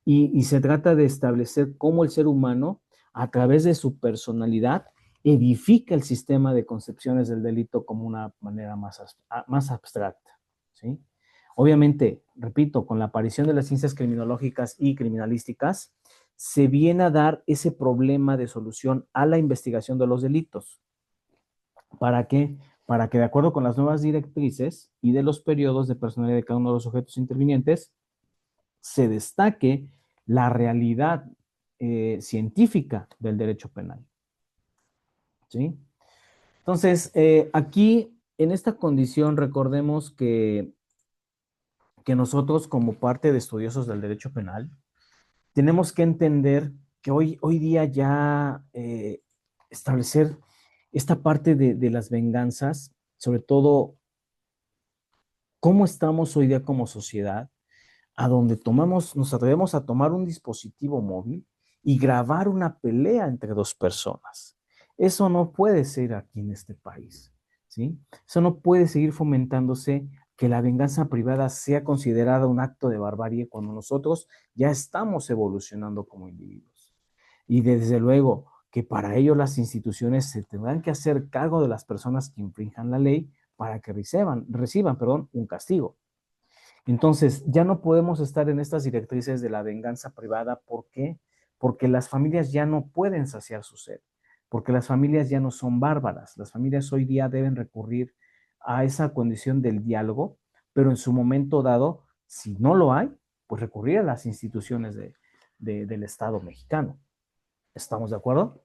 y se trata de establecer cómo el ser humano, a través de su personalidad, edifica el sistema de concepciones del delito como una manera más abstracta, ¿sí? Obviamente, repito, con la aparición de las ciencias criminológicas y criminalísticas, se viene a dar ese problema de solución a la investigación de los delitos. ¿Para qué? Para que, de acuerdo con las nuevas directrices y de los periodos de personalidad de cada uno de los sujetos intervinientes, se destaque la realidad científica del derecho penal. ¿Sí? Entonces, aquí, en esta condición, recordemos que nosotros, como parte de estudiosos del derecho penal, tenemos que entender que hoy día ya establecer esta parte de las venganzas, sobre todo, cómo estamos hoy día como sociedad, a donde nos atrevemos a tomar un dispositivo móvil y grabar una pelea entre dos personas. Eso no puede ser aquí en este país, ¿sí? Eso no puede seguir fomentándose, que la venganza privada sea considerada un acto de barbarie cuando nosotros ya estamos evolucionando como individuos. Y desde luego que para ello las instituciones se tendrán que hacer cargo de las personas que infrinjan la ley para que reciban un castigo. Entonces, ya no podemos estar en estas directrices de la venganza privada. ¿Por qué? Porque las familias ya no pueden saciar su sed, porque las familias ya no son bárbaras. Las familias hoy día deben recurrir a esa condición del diálogo, pero en su momento dado, si no lo hay, pues recurrir a las instituciones del Estado mexicano. ¿Estamos de acuerdo?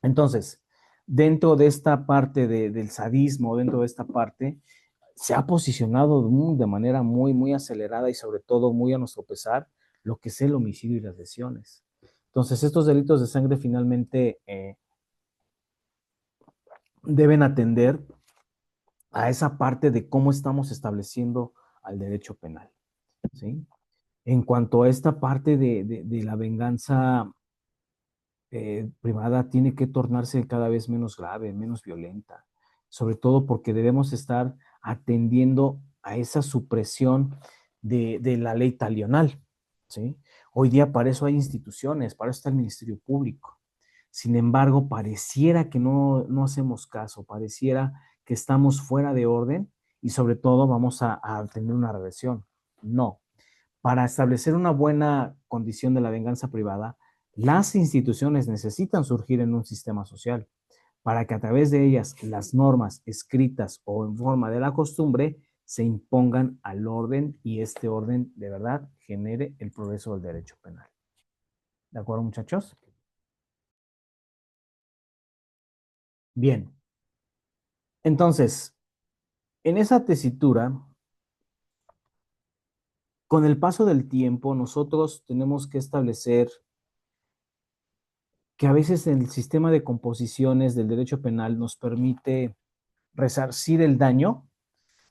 Entonces, dentro de esta parte del sadismo, dentro de esta parte, se ha posicionado de manera muy acelerada y sobre todo muy a nuestro pesar lo que es el homicidio y las lesiones. Entonces, estos delitos de sangre finalmente deben atender a esa parte de cómo estamos estableciendo al derecho penal, ¿sí? En cuanto a esta parte de la venganza privada, tiene que tornarse cada vez menos grave, menos violenta, sobre todo porque debemos estar atendiendo a esa supresión de la ley talional, ¿sí? Hoy día para eso hay instituciones, para eso está el Ministerio Público. Sin embargo, pareciera que no hacemos caso, pareciera que estamos fuera de orden y sobre todo vamos a tener una regresión. No. Para establecer una buena condición de la venganza privada, las instituciones necesitan surgir en un sistema social para que a través de ellas las normas escritas o en forma de la costumbre se impongan al orden y este orden de verdad genere el progreso del derecho penal. ¿De acuerdo, muchachos? Bien. Entonces, en esa tesitura, con el paso del tiempo, nosotros tenemos que establecer que a veces el sistema de composiciones del derecho penal nos permite resarcir el daño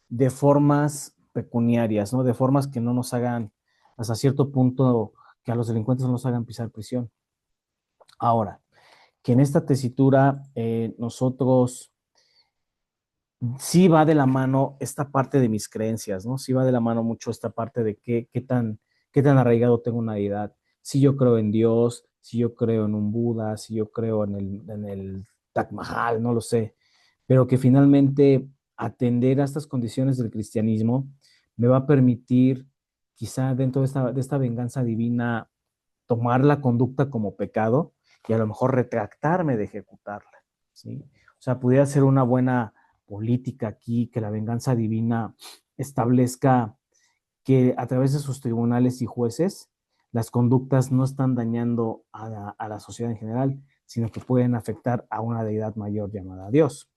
de formas pecuniarias, ¿no? De formas que no nos hagan, hasta cierto punto, que a los delincuentes no nos hagan pisar prisión. Ahora, que en esta tesitura nosotros sí va de la mano esta parte de mis creencias, ¿no? Sí va de la mano mucho esta parte de qué tan arraigado tengo una deidad. Si yo creo en Dios, si yo creo en un Buda, si yo creo en el Taj Mahal, no lo sé. Pero que finalmente atender a estas condiciones del cristianismo me va a permitir, quizá dentro de esta venganza divina, tomar la conducta como pecado y a lo mejor retractarme de ejecutarla, ¿sí? O sea, pudiera ser una buena política aquí, que la venganza divina establezca que a través de sus tribunales y jueces, las conductas no están dañando a la sociedad en general, sino que pueden afectar a una deidad mayor llamada Dios.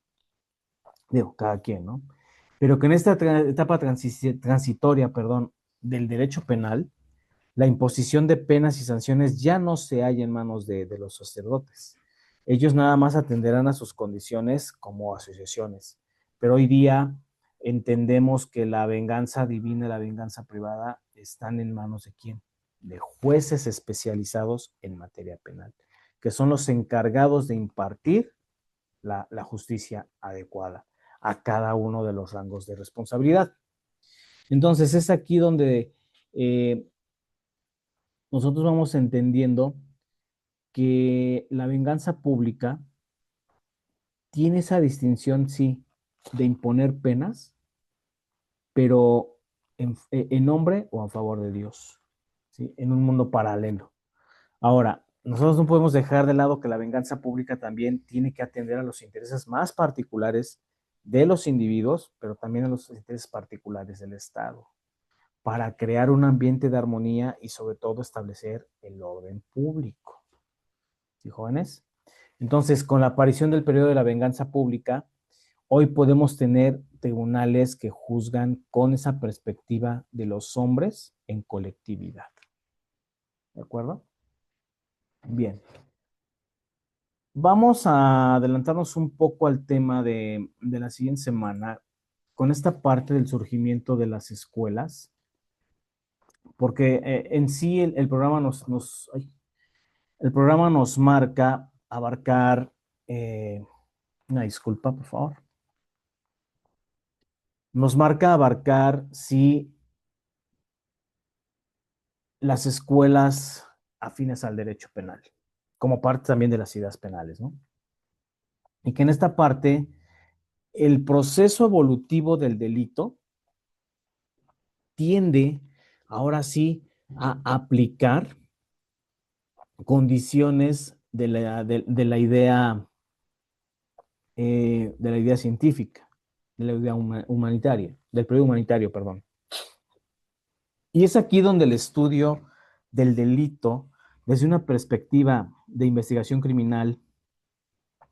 Digo, cada quien, ¿no? Pero que en esta etapa transitoria, perdón, del derecho penal, la imposición de penas y sanciones ya no se halla en manos de los sacerdotes. ellos nada más atenderán a sus condiciones como asociaciones. Pero hoy día entendemos que la venganza divina y la venganza privada están en manos de quién? De jueces especializados en materia penal, que son los encargados de impartir la justicia adecuada a cada uno de los rangos de responsabilidad. Entonces es aquí donde nosotros vamos entendiendo que la venganza pública tiene esa distinción, sí, de imponer penas, pero en nombre o a favor de Dios, ¿sí? En un mundo paralelo. Ahora, nosotros no podemos dejar de lado que la venganza pública también tiene que atender a los intereses más particulares de los individuos, pero también a los intereses particulares del Estado, para crear un ambiente de armonía y sobre todo establecer el orden público. ¿Sí, jóvenes? Entonces, con la aparición del periodo de la venganza pública, hoy podemos tener tribunales que juzgan con esa perspectiva de los hombres en colectividad. ¿De acuerdo? Bien. Vamos a adelantarnos un poco al tema de la siguiente semana con esta parte del surgimiento de las escuelas, porque en sí el programa el programa nos marca abarcar, una disculpa, por favor, nos marca abarcar, sí, las escuelas afines al derecho penal, como parte también de las ideas penales, ¿no? Y que en esta parte, el proceso evolutivo del delito tiende, ahora sí, a aplicar condiciones de la idea científica, de la idea humanitaria, del periodo humanitario, perdón. Y es aquí donde el estudio del delito, desde una perspectiva de investigación criminal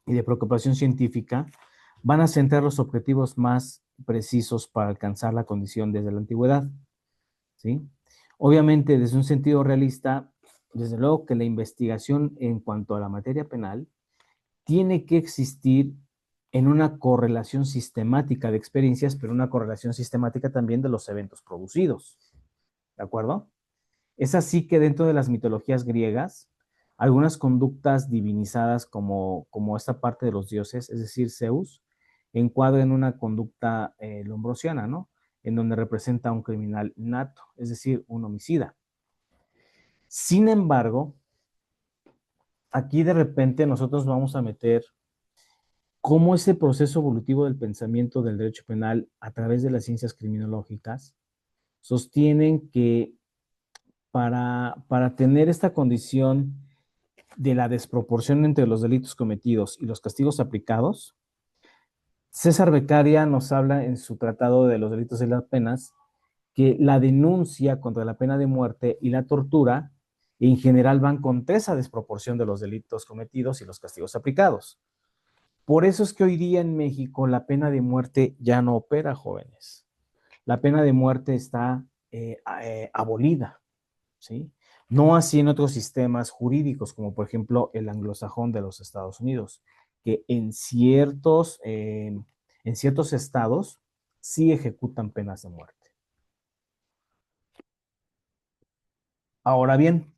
y de preocupación científica, van a centrar los objetivos más precisos para alcanzar la condición desde la antigüedad, ¿sí? Obviamente, desde un sentido realista, desde luego que la investigación en cuanto a la materia penal tiene que existir en una correlación sistemática de experiencias, pero una correlación sistemática también de los eventos producidos, ¿de acuerdo? Es así que dentro de las mitologías griegas, algunas conductas divinizadas como esta parte de los dioses, es decir, Zeus, encuadran una conducta lombrosiana, ¿no? En donde representa a un criminal nato, es decir, un homicida. Sin embargo, aquí de repente nosotros vamos a meter cómo ese proceso evolutivo del pensamiento del derecho penal a través de las ciencias criminológicas sostienen que para tener esta condición de la desproporción entre los delitos cometidos y los castigos aplicados, César Beccaria nos habla en su Tratado de los Delitos y las Penas que la denuncia contra la pena de muerte y la tortura en general van contra esa desproporción de los delitos cometidos y los castigos aplicados. Por eso es que hoy día en México la pena de muerte ya no opera, jóvenes. La pena de muerte está abolida, ¿sí? No así en otros sistemas jurídicos, como por ejemplo el anglosajón de los Estados Unidos, que en ciertos estados sí ejecutan penas de muerte. Ahora bien,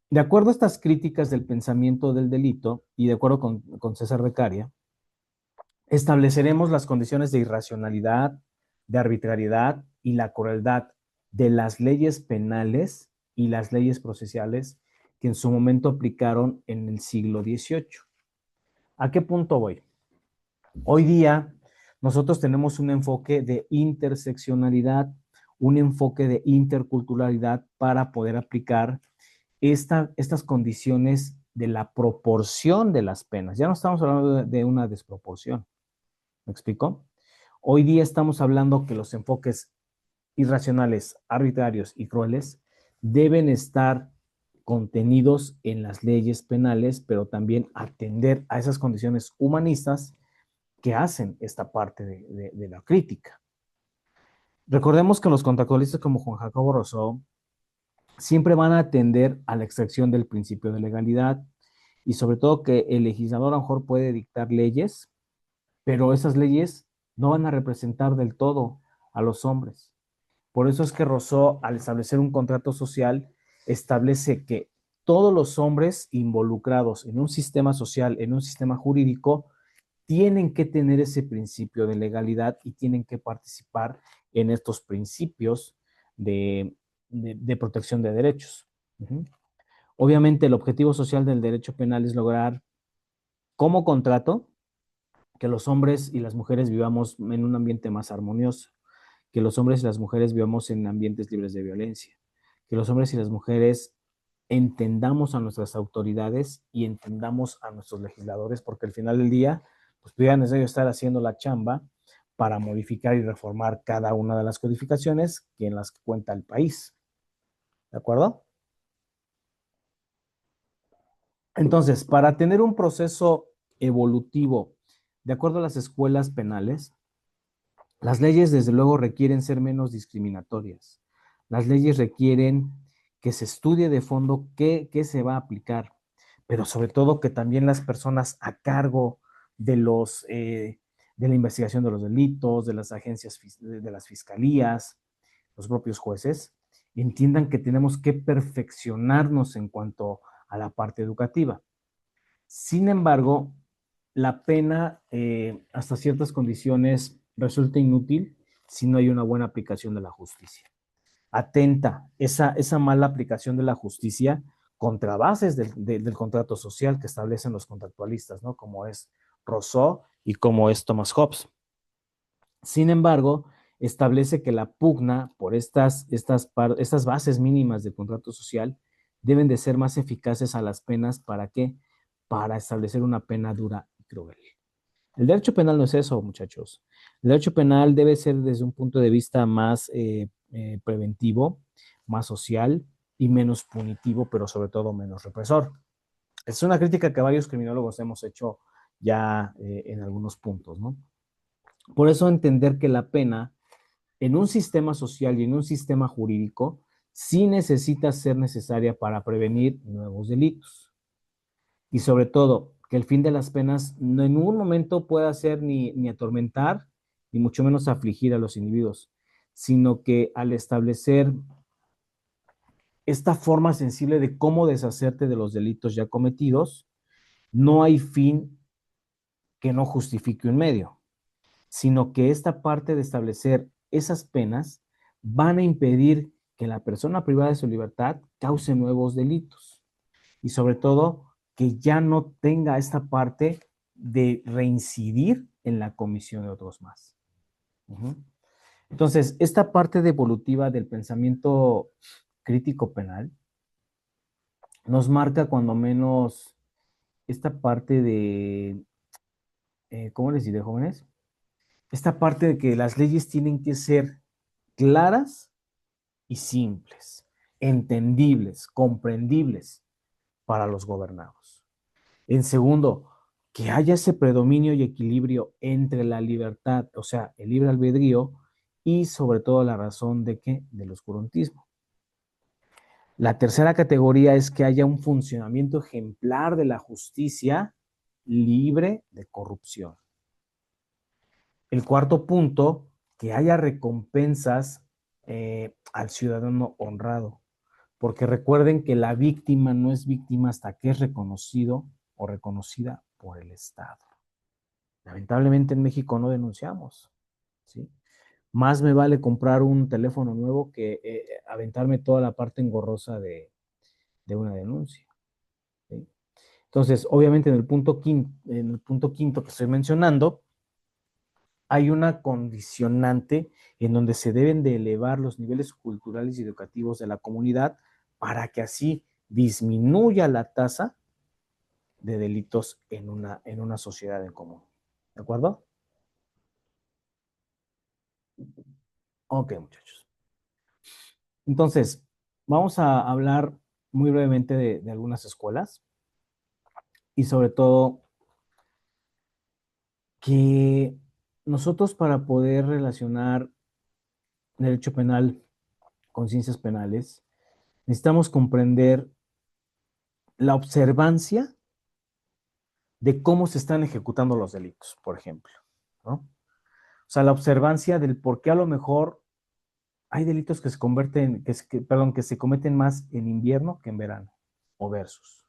de acuerdo a estas críticas del pensamiento del delito y de acuerdo con César Beccaria, estableceremos las condiciones de irracionalidad, de arbitrariedad y la crueldad de las leyes penales y las leyes procesales que en su momento aplicaron en el siglo XVIII. ¿A qué punto voy? Hoy día nosotros tenemos un enfoque de interseccionalidad, un enfoque de interculturalidad para poder aplicar estas condiciones de la proporción de las penas. Ya no estamos hablando de una desproporción. ¿Me explico? Hoy día estamos hablando que los enfoques irracionales, arbitrarios y crueles deben estar contenidos en las leyes penales, pero también atender a esas condiciones humanistas que hacen esta parte de la crítica. Recordemos que los contractualistas como Juan Jacobo Rousseau siempre van a atender a la extracción del principio de legalidad y sobre todo que el legislador a lo mejor puede dictar leyes, pero esas leyes no van a representar del todo a los hombres. Por eso es que Rousseau, al establecer un contrato social, establece que todos los hombres involucrados en un sistema social, en un sistema jurídico, tienen que tener ese principio de legalidad y tienen que participar en estos principios de protección de derechos. Obviamente, el objetivo social del derecho penal es lograr, como contrato, que los hombres y las mujeres vivamos en un ambiente más armonioso, que los hombres y las mujeres vivamos en ambientes libres de violencia, que los hombres y las mujeres entendamos a nuestras autoridades y entendamos a nuestros legisladores, porque al final del día, pues es necesario estar haciendo la chamba para modificar y reformar cada una de las codificaciones que en las que cuenta el país. ¿De acuerdo? Entonces, para tener un proceso evolutivo de acuerdo a las escuelas penales, las leyes desde luego requieren ser menos discriminatorias. Las leyes requieren que se estudie de fondo qué se va a aplicar, pero sobre todo que también las personas a cargo de de la investigación de los delitos, de las agencias, de las fiscalías, los propios jueces, entiendan que tenemos que perfeccionarnos en cuanto a la parte educativa. Sin embargo, la pena hasta ciertas condiciones resulta inútil si no hay una buena aplicación de la justicia. Atenta esa mala aplicación de la justicia contra bases del contrato social que establecen los contractualistas, ¿no? Como es Rousseau y como es Thomas Hobbes. Sin embargo, establece que la pugna por estas bases mínimas del contrato social deben de ser más eficaces a las penas. ¿Para qué? Para establecer una pena dura y cruel. El derecho penal no es eso, muchachos. El derecho penal debe ser desde un punto de vista más preventivo, más social y menos punitivo, pero sobre todo menos represor. Es una crítica que varios criminólogos hemos hecho ya en algunos puntos, ¿no? Por eso entender que la pena en un sistema social y en un sistema jurídico sí necesita ser necesaria para prevenir nuevos delitos. Y sobre todo, que el fin de las penas no en ningún momento pueda ser ni atormentar, ni mucho menos afligir a los individuos, sino que al establecer esta forma sensible de cómo deshacerte de los delitos ya cometidos, no hay fin que no justifique un medio, sino que esta parte de establecer esas penas van a impedir que la persona privada de su libertad cause nuevos delitos y sobre todo que ya no tenga esta parte de reincidir en la comisión de otros más. Entonces, esta parte de evolutiva del pensamiento crítico penal nos marca cuando menos esta parte ¿cómo les diré, jóvenes? Esta parte de que las leyes tienen que ser claras y simples, entendibles, comprendibles para los gobernados. En segundo, que haya ese predominio y equilibrio entre la libertad, o sea, el libre albedrío, y sobre todo la razón de qué, del oscurantismo. La tercera categoría es que haya un funcionamiento ejemplar de la justicia libre de corrupción. El cuarto punto, que haya recompensas al ciudadano honrado, porque recuerden que la víctima no es víctima hasta que es reconocido o reconocida por el Estado. Lamentablemente en México no denunciamos, ¿sí? Más me vale comprar un teléfono nuevo que aventarme toda la parte engorrosa de una denuncia, ¿sí? Entonces, obviamente en el punto quinto que estoy mencionando, hay una condicionante en donde se deben de elevar los niveles culturales y educativos de la comunidad para que así disminuya la tasa de delitos en una sociedad en común. ¿De acuerdo? Ok, muchachos. Entonces, vamos a hablar muy brevemente de algunas escuelas y sobre todo que nosotros para poder relacionar derecho penal con ciencias penales, necesitamos comprender la observancia de cómo se están ejecutando los delitos, por ejemplo, ¿no? O sea, la observancia del por qué a lo mejor hay delitos que se convierten, que se cometen más en invierno que en verano, o versus.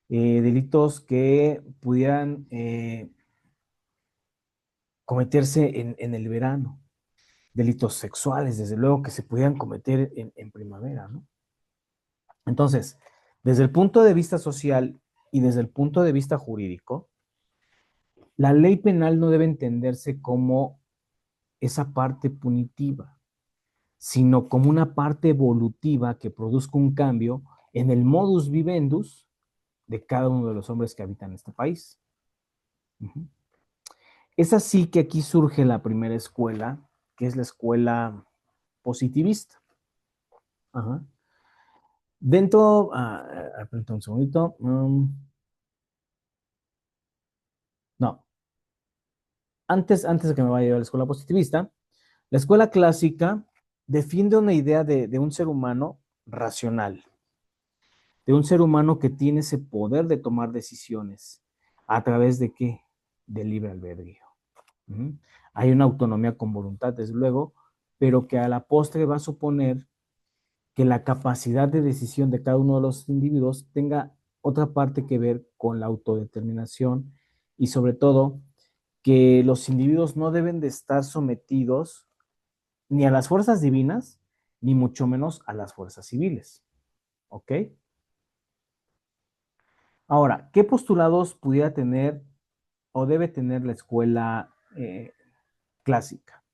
Delitos que pudieran cometerse en el verano. Delitos sexuales, desde luego, que se pudieran cometer en primavera, ¿no? Entonces, desde el punto de vista social y desde el punto de vista jurídico, la ley penal no debe entenderse como esa parte punitiva, sino como una parte evolutiva que produzca un cambio en el modus vivendus de cada uno de los hombres que habitan este país. Uh-huh. Es así que aquí surge la primera escuela, que es la escuela positivista. Ajá. Dentro, un segundito. No, antes de que me vaya a la escuela positivista, la escuela clásica defiende una idea de un ser humano racional, de un ser humano que tiene ese poder de tomar decisiones. ¿A través de qué? Del libre albedrío. Uh-huh. Hay una autonomía con voluntad, desde luego, pero que a la postre va a suponer que la capacidad de decisión de cada uno de los individuos tenga otra parte que ver con la autodeterminación y sobre todo que los individuos no deben de estar sometidos ni a las fuerzas divinas, ni mucho menos a las fuerzas civiles. ¿Ok? Ahora, ¿qué postulados pudiera tener o debe tener la escuela clásica?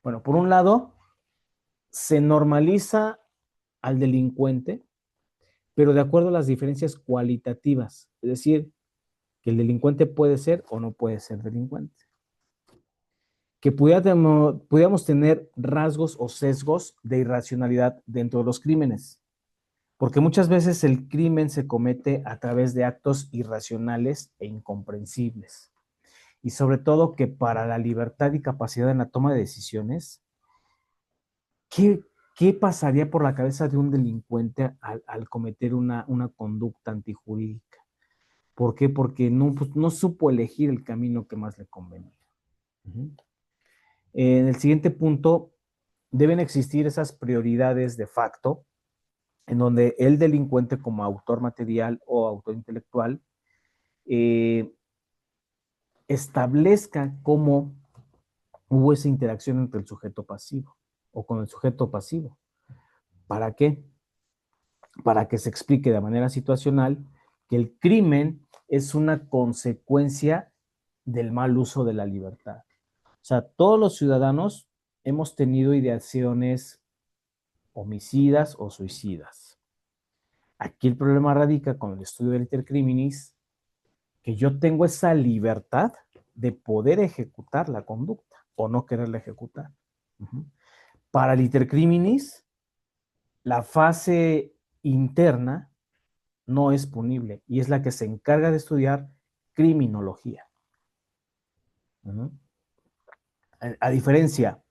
Bueno, por un lado, se normaliza al delincuente, pero de acuerdo a las diferencias cualitativas, es decir, que el delincuente puede ser o no puede ser delincuente. Que pudiéramos tener rasgos o sesgos de irracionalidad dentro de los crímenes, porque muchas veces el crimen se comete a través de actos irracionales e incomprensibles. Y sobre todo que para la libertad y capacidad en la toma de decisiones, ¿qué, qué pasaría por la cabeza de un delincuente al cometer una conducta antijurídica? ¿Por qué? Porque no, pues, no supo elegir el camino que más le convenía. Uh-huh. En el siguiente punto, deben existir esas prioridades de facto, en donde el delincuente como autor material o autor intelectual eh, establezca cómo hubo esa interacción entre el sujeto pasivo o con el sujeto pasivo. ¿Para qué? Para que se explique de manera situacional que el crimen es una consecuencia del mal uso de la libertad. O sea, todos los ciudadanos hemos tenido ideaciones homicidas o suicidas. Aquí el problema radica con el estudio del intercriminis, que yo tengo esa libertad de poder ejecutar la conducta o no quererla ejecutar. Uh-huh. Para el intercriminis, la fase interna no es punible y es la que se encarga de estudiar criminología. Uh-huh. A diferencia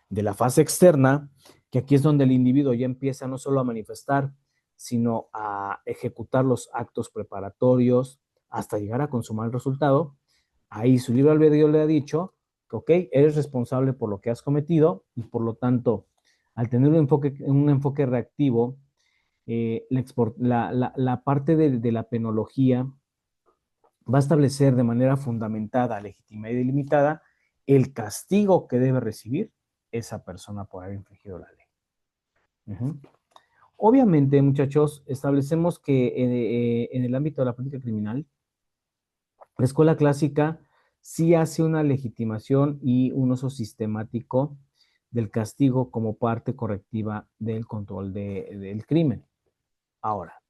de la fase externa, que aquí es donde el individuo ya empieza no solo a manifestar, sino a ejecutar los actos preparatorios hasta llegar a consumar el resultado. Ahí su libre albedrío le ha dicho que, ok, eres responsable por lo que has cometido y por lo tanto, al tener un enfoque reactivo, la parte de la penología va a establecer de manera fundamentada, legítima y delimitada el castigo que debe recibir esa persona por haber infringido la ley. Uh-huh. Obviamente, muchachos, establecemos que en el ámbito de la política criminal, la escuela clásica sí hace una legitimación y un uso sistemático del castigo como parte correctiva del control del crimen. Ahora,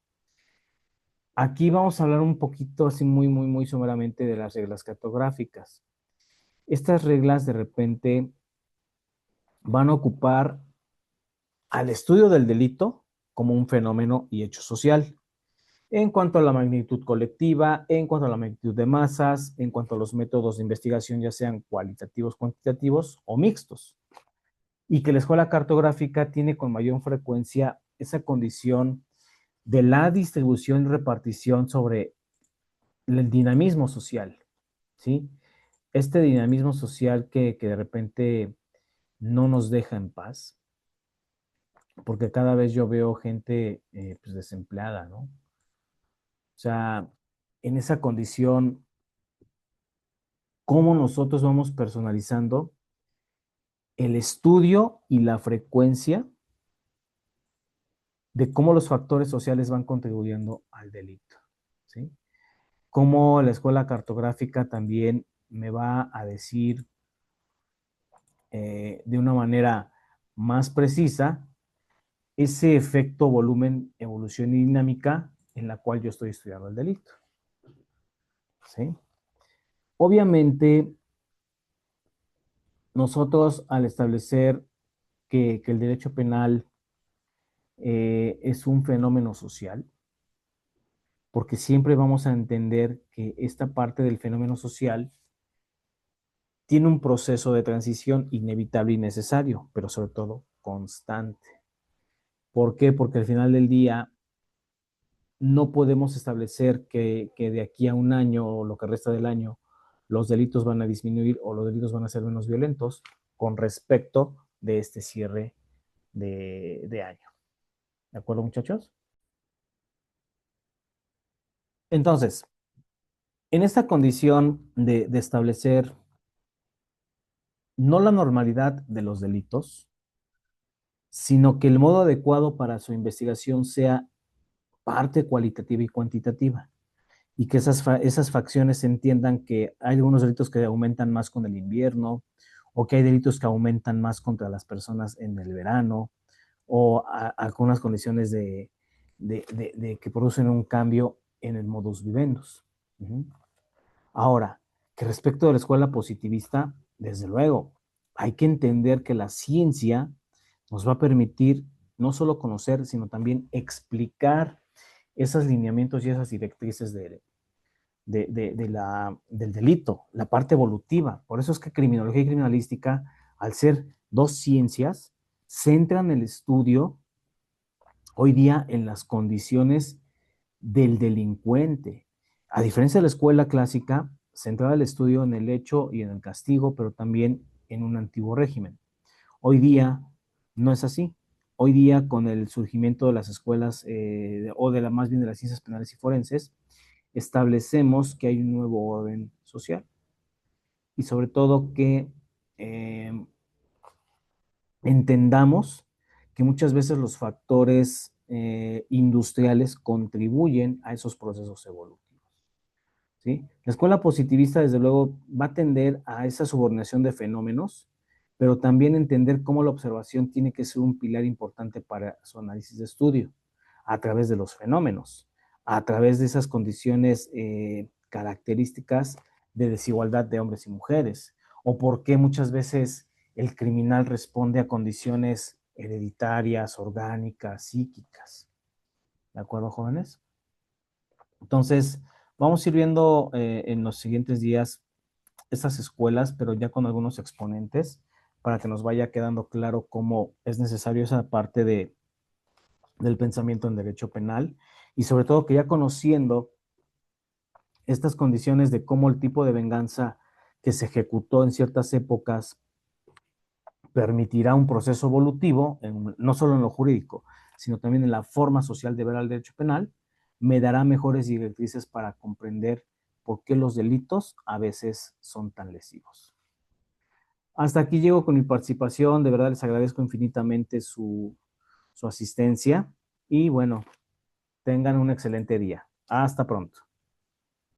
aquí vamos a hablar un poquito así muy someramente de las reglas cartográficas. Estas reglas de repente van a ocupar al estudio del delito como un fenómeno y hecho social, en cuanto a la magnitud colectiva, en cuanto a la magnitud de masas, en cuanto a los métodos de investigación, ya sean cualitativos, cuantitativos o mixtos, y que la escuela cartográfica tiene con mayor frecuencia esa condición de la distribución y repartición sobre el dinamismo social, ¿sí? Este dinamismo social que de repente no nos deja en paz, porque cada vez yo veo gente pues desempleada, ¿no? O sea, en esa condición, ¿cómo nosotros vamos personalizando el estudio y la frecuencia de cómo los factores sociales van contribuyendo al delito? ¿Sí? Cómo la escuela cartográfica también me va a decir de una manera más precisa ese efecto, volumen, evolución y dinámica en la cual yo estoy estudiando el delito. ¿Sí? Obviamente, nosotros al establecer que el derecho penal es un fenómeno social, porque siempre vamos a entender que esta parte del fenómeno social tiene un proceso de transición inevitable y necesario, pero sobre todo constante. ¿Por qué? Porque al final del día no podemos establecer que de aquí a un año o lo que resta del año los delitos van a disminuir o los delitos van a ser menos violentos con respecto de este cierre de año. ¿De acuerdo, muchachos? Entonces, en esta condición de establecer no la normalidad de los delitos, sino que el modo adecuado para su investigación sea parte cualitativa y cuantitativa, y que esas facciones se entiendan que hay algunos delitos que aumentan más con el invierno, o que hay delitos que aumentan más contra las personas en el verano, o algunas condiciones de que producen un cambio en el modus vivendus. Uh-huh. Ahora, que respecto de la escuela positivista, desde luego, hay que entender que la ciencia nos va a permitir no solo conocer, sino también explicar esos lineamientos y esas directrices del delito, la parte evolutiva. Por eso es que criminología y criminalística, al ser dos ciencias, centran el estudio hoy día en las condiciones del delincuente. A diferencia de la escuela clásica, centrada el estudio en el hecho y en el castigo, pero también en un antiguo régimen. Hoy día no es así. Hoy día, con el surgimiento de las escuelas o de más bien de las ciencias penales y forenses, establecemos que hay un nuevo orden social y sobre todo que eh, entendamos que muchas veces los factores industriales contribuyen a esos procesos evolutivos. ¿Sí? La escuela positivista, desde luego, va a tender a esa subordinación de fenómenos, pero también entender cómo la observación tiene que ser un pilar importante para su análisis de estudio, a través de los fenómenos, a través de esas condiciones características de desigualdad de hombres y mujeres, o por qué muchas veces el criminal responde a condiciones hereditarias, orgánicas, psíquicas. ¿De acuerdo, jóvenes? Entonces, vamos a ir viendo en los siguientes días estas escuelas, pero ya con algunos exponentes, para que nos vaya quedando claro cómo es necesario esa parte del pensamiento en derecho penal, y sobre todo que ya conociendo estas condiciones de cómo el tipo de venganza que se ejecutó en ciertas épocas permitirá un proceso evolutivo, no solo en lo jurídico, sino también en la forma social de ver al derecho penal, me dará mejores directrices para comprender por qué los delitos a veces son tan lesivos. Hasta aquí llego con mi participación, de verdad les agradezco infinitamente su asistencia y bueno, tengan un excelente día. Hasta pronto.